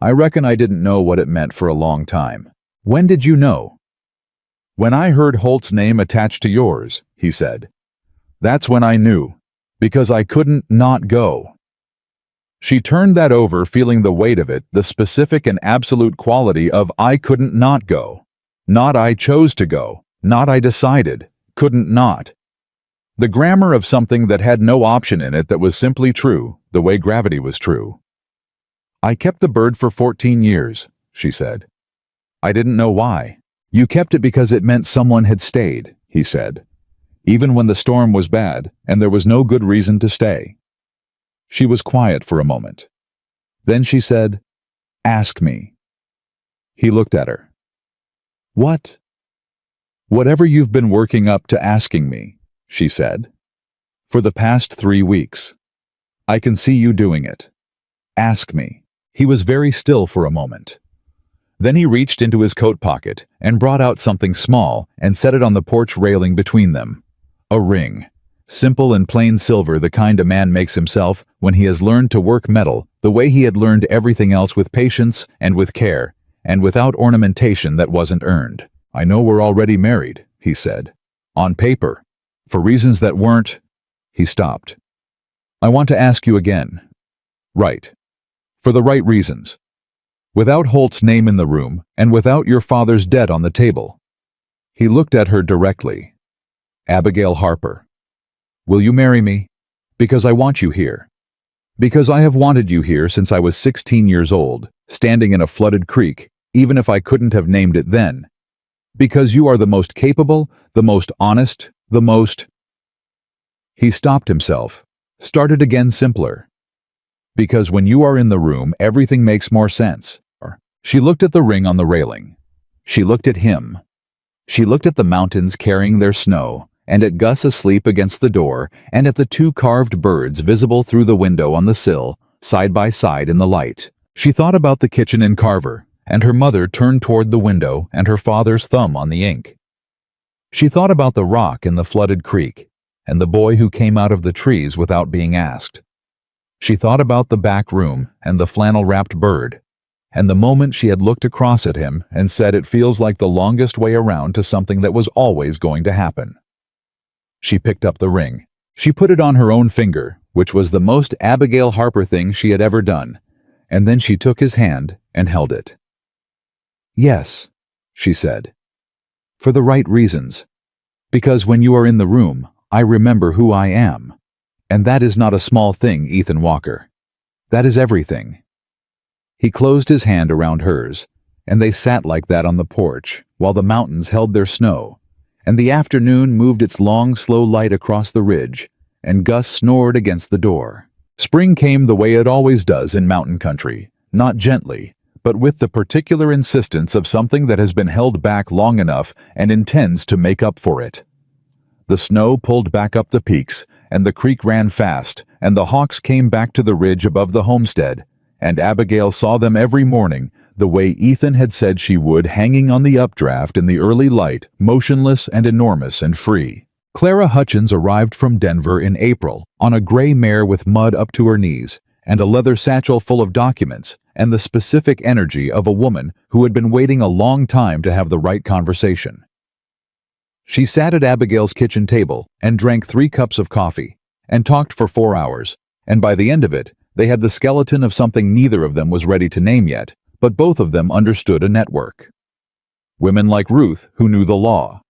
"I reckon I didn't know what it meant for a long time." "When did you know?" "When I heard Holt's name attached to yours," he said. "That's when I knew, because I couldn't not go." She turned that over, feeling the weight of it, the specific and absolute quality of I couldn't not go. Not I chose to go. Not I decided. Couldn't not. The grammar of something that had no option in it, that was simply true, the way gravity was true. I kept the bird for 14 years, she said. I didn't know why. You kept it because it meant someone had stayed, he said. Even when the storm was bad and there was no good reason to stay. She was quiet for a moment. Then she said, "Ask me." He looked at her. "What?" "Whatever you've been working up to asking me," she said. "For the past 3 weeks. I can see you doing it. Ask me." He was very still for a moment. Then he reached into his coat pocket and brought out something small and set it on the porch railing between them. A ring. Simple and plain silver, the kind a man makes himself when he has learned to work metal the way he had learned everything else, with patience and with care, and without ornamentation that wasn't earned. "I know we're already married," he said. "On paper. For reasons that weren't—" He stopped. "I want to ask you again." "Right. For the right reasons. Without Holt's name in the room, and without your father's debt on the table." He looked at her directly. "Abigail Harper. Will you marry me? Because I want you here. Because I have wanted you here since I was 16 years old, standing in a flooded creek, even if I couldn't have named it then. Because you are the most capable, the most honest, the most—" He stopped himself, started again simpler. "Because when you are in the room, everything makes more sense." She looked at the ring on the railing. She looked at him. She looked at the mountains carrying their snow, and at Gus asleep against the door, and at the 2 carved birds visible through the window on the sill, side by side in the light. She thought about the kitchen in Carver, and her mother turned toward the window and her father's thumb on the ink. She thought about the rock in the flooded creek, and the boy who came out of the trees without being asked. She thought about the back room and the flannel-wrapped bird, and the moment she had looked across at him and said, "It feels like the longest way around to something that was always going to happen." She picked up the ring. She put it on her own finger, which was the most Abigail Harper thing she had ever done, and then she took his hand and held it. "Yes," she said. "For the right reasons. Because when you are in the room, I remember who I am. And that is not a small thing, Ethan Walker. That is everything." He closed his hand around hers, and they sat like that on the porch, while the mountains held their snow, and the afternoon moved its long, slow light across the ridge, and Gus snored against the door. Spring came the way it always does in mountain country, not gently, but with the particular insistence of something that has been held back long enough and intends to make up for it. The snow pulled back up the peaks, and the creek ran fast, and the hawks came back to the ridge above the homestead, and Abigail saw them every morning, the way Ethan had said she would, hanging on the updraft in the early light, motionless and enormous and free. Clara Hutchins arrived from Denver in April, on a gray mare with mud up to her knees, and a leather satchel full of documents, and the specific energy of a woman who had been waiting a long time to have the right conversation. She sat at Abigail's kitchen table and drank 3 cups of coffee, and talked for 4 hours, and by the end of it, they had the skeleton of something neither of them was ready to name yet, but both of them understood: a network. Women like Ruth, who knew the law.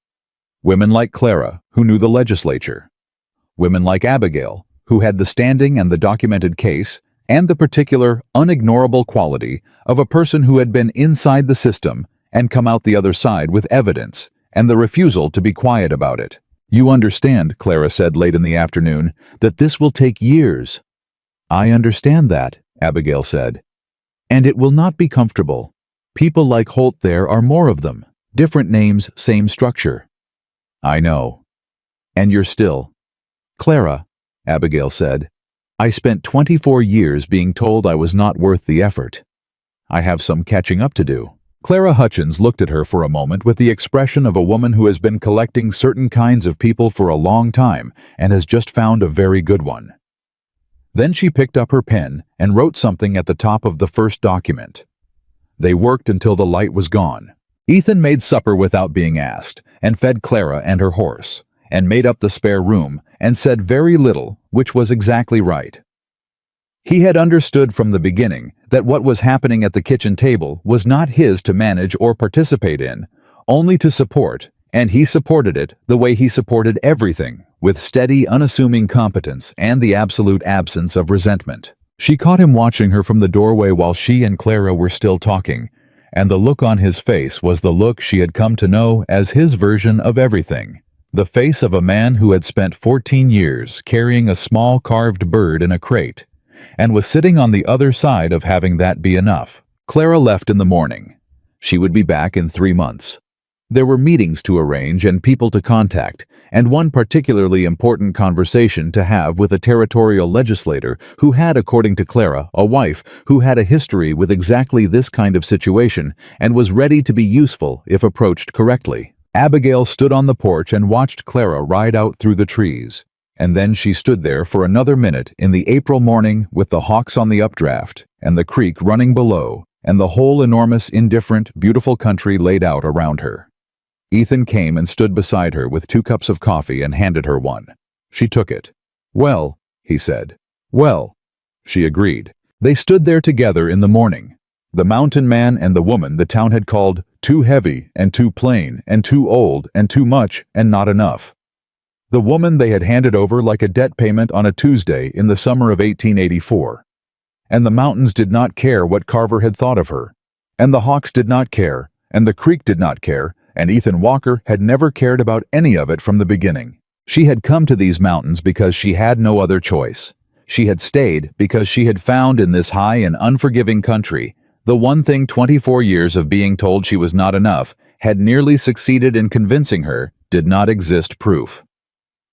Women like Clara, who knew the legislature. Women like Abigail, who had the standing and the documented case, and the particular, unignorable quality of a person who had been inside the system and come out the other side with evidence, and the refusal to be quiet about it. "You understand," Clara said late in the afternoon, "that this will take years." "I understand that," Abigail said. "And it will not be comfortable. People like Holt, there are more of them. Different names, same structure." "I know." "And you're still—" "Clara," Abigail said, "I spent 24 years being told I was not worth the effort. I have some catching up to do." Clara Hutchins looked at her for a moment with the expression of a woman who has been collecting certain kinds of people for a long time and has just found a very good one. Then she picked up her pen and wrote something at the top of the first document. They worked until the light was gone. Ethan made supper without being asked, and fed Clara and her horse, and made up the spare room, and said very little, which was exactly right. He had understood from the beginning that what was happening at the kitchen table was not his to manage or participate in, only to support, and he supported it the way he supported everything, with steady, unassuming competence and the absolute absence of resentment. She caught him watching her from the doorway while she and Clara were still talking, and the look on his face was the look she had come to know as his version of everything. The face of a man who had spent 14 years carrying a small carved bird in a crate, and was sitting on the other side of having that be enough. Clara left in the morning. She would be back in 3 months. There were meetings to arrange and people to contact, and one particularly important conversation to have with a territorial legislator who had, according to Clara, a wife who had a history with exactly this kind of situation and was ready to be useful if approached correctly. Abigail stood on the porch and watched Clara ride out through the trees, and then she stood there for another minute in the April morning with the hawks on the updraft and the creek running below and the whole enormous, indifferent, beautiful country laid out around her. Ethan came and stood beside her with 2 cups of coffee and handed her one. She took it. "Well," he said. "Well," she agreed. They stood there together in the morning. The mountain man and the woman the town had called too heavy and too plain and too old and too much and not enough. The woman they had handed over like a debt payment on a Tuesday in the summer of 1884. And the mountains did not care what Carver had thought of her. And the hawks did not care, and the creek did not care, and Ethan Walker had never cared about any of it from the beginning. She had come to these mountains because she had no other choice. She had stayed because she had found in this high and unforgiving country the one thing 24 years of being told she was not enough had nearly succeeded in convincing her did not exist.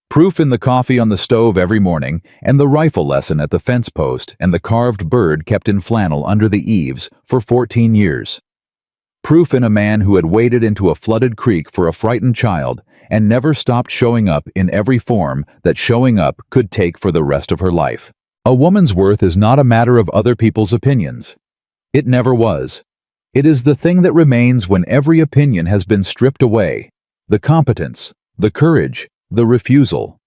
Proof in the coffee on the stove every morning, and the rifle lesson at the fence post, and the carved bird kept in flannel under the eaves for 14 years. Proof in a man who had waded into a flooded creek for a frightened child and never stopped showing up in every form that showing up could take for the rest of her life. A woman's worth is not a matter of other people's opinions. It never was. It is the thing that remains when every opinion has been stripped away. The competence, the courage, the refusal,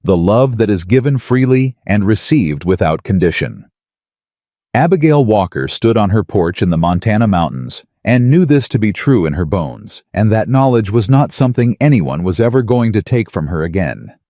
the love that is given freely and received without condition. Abigail Walker stood on her porch in the Montana mountains and knew this to be true in her bones, and that knowledge was not something anyone was ever going to take from her again.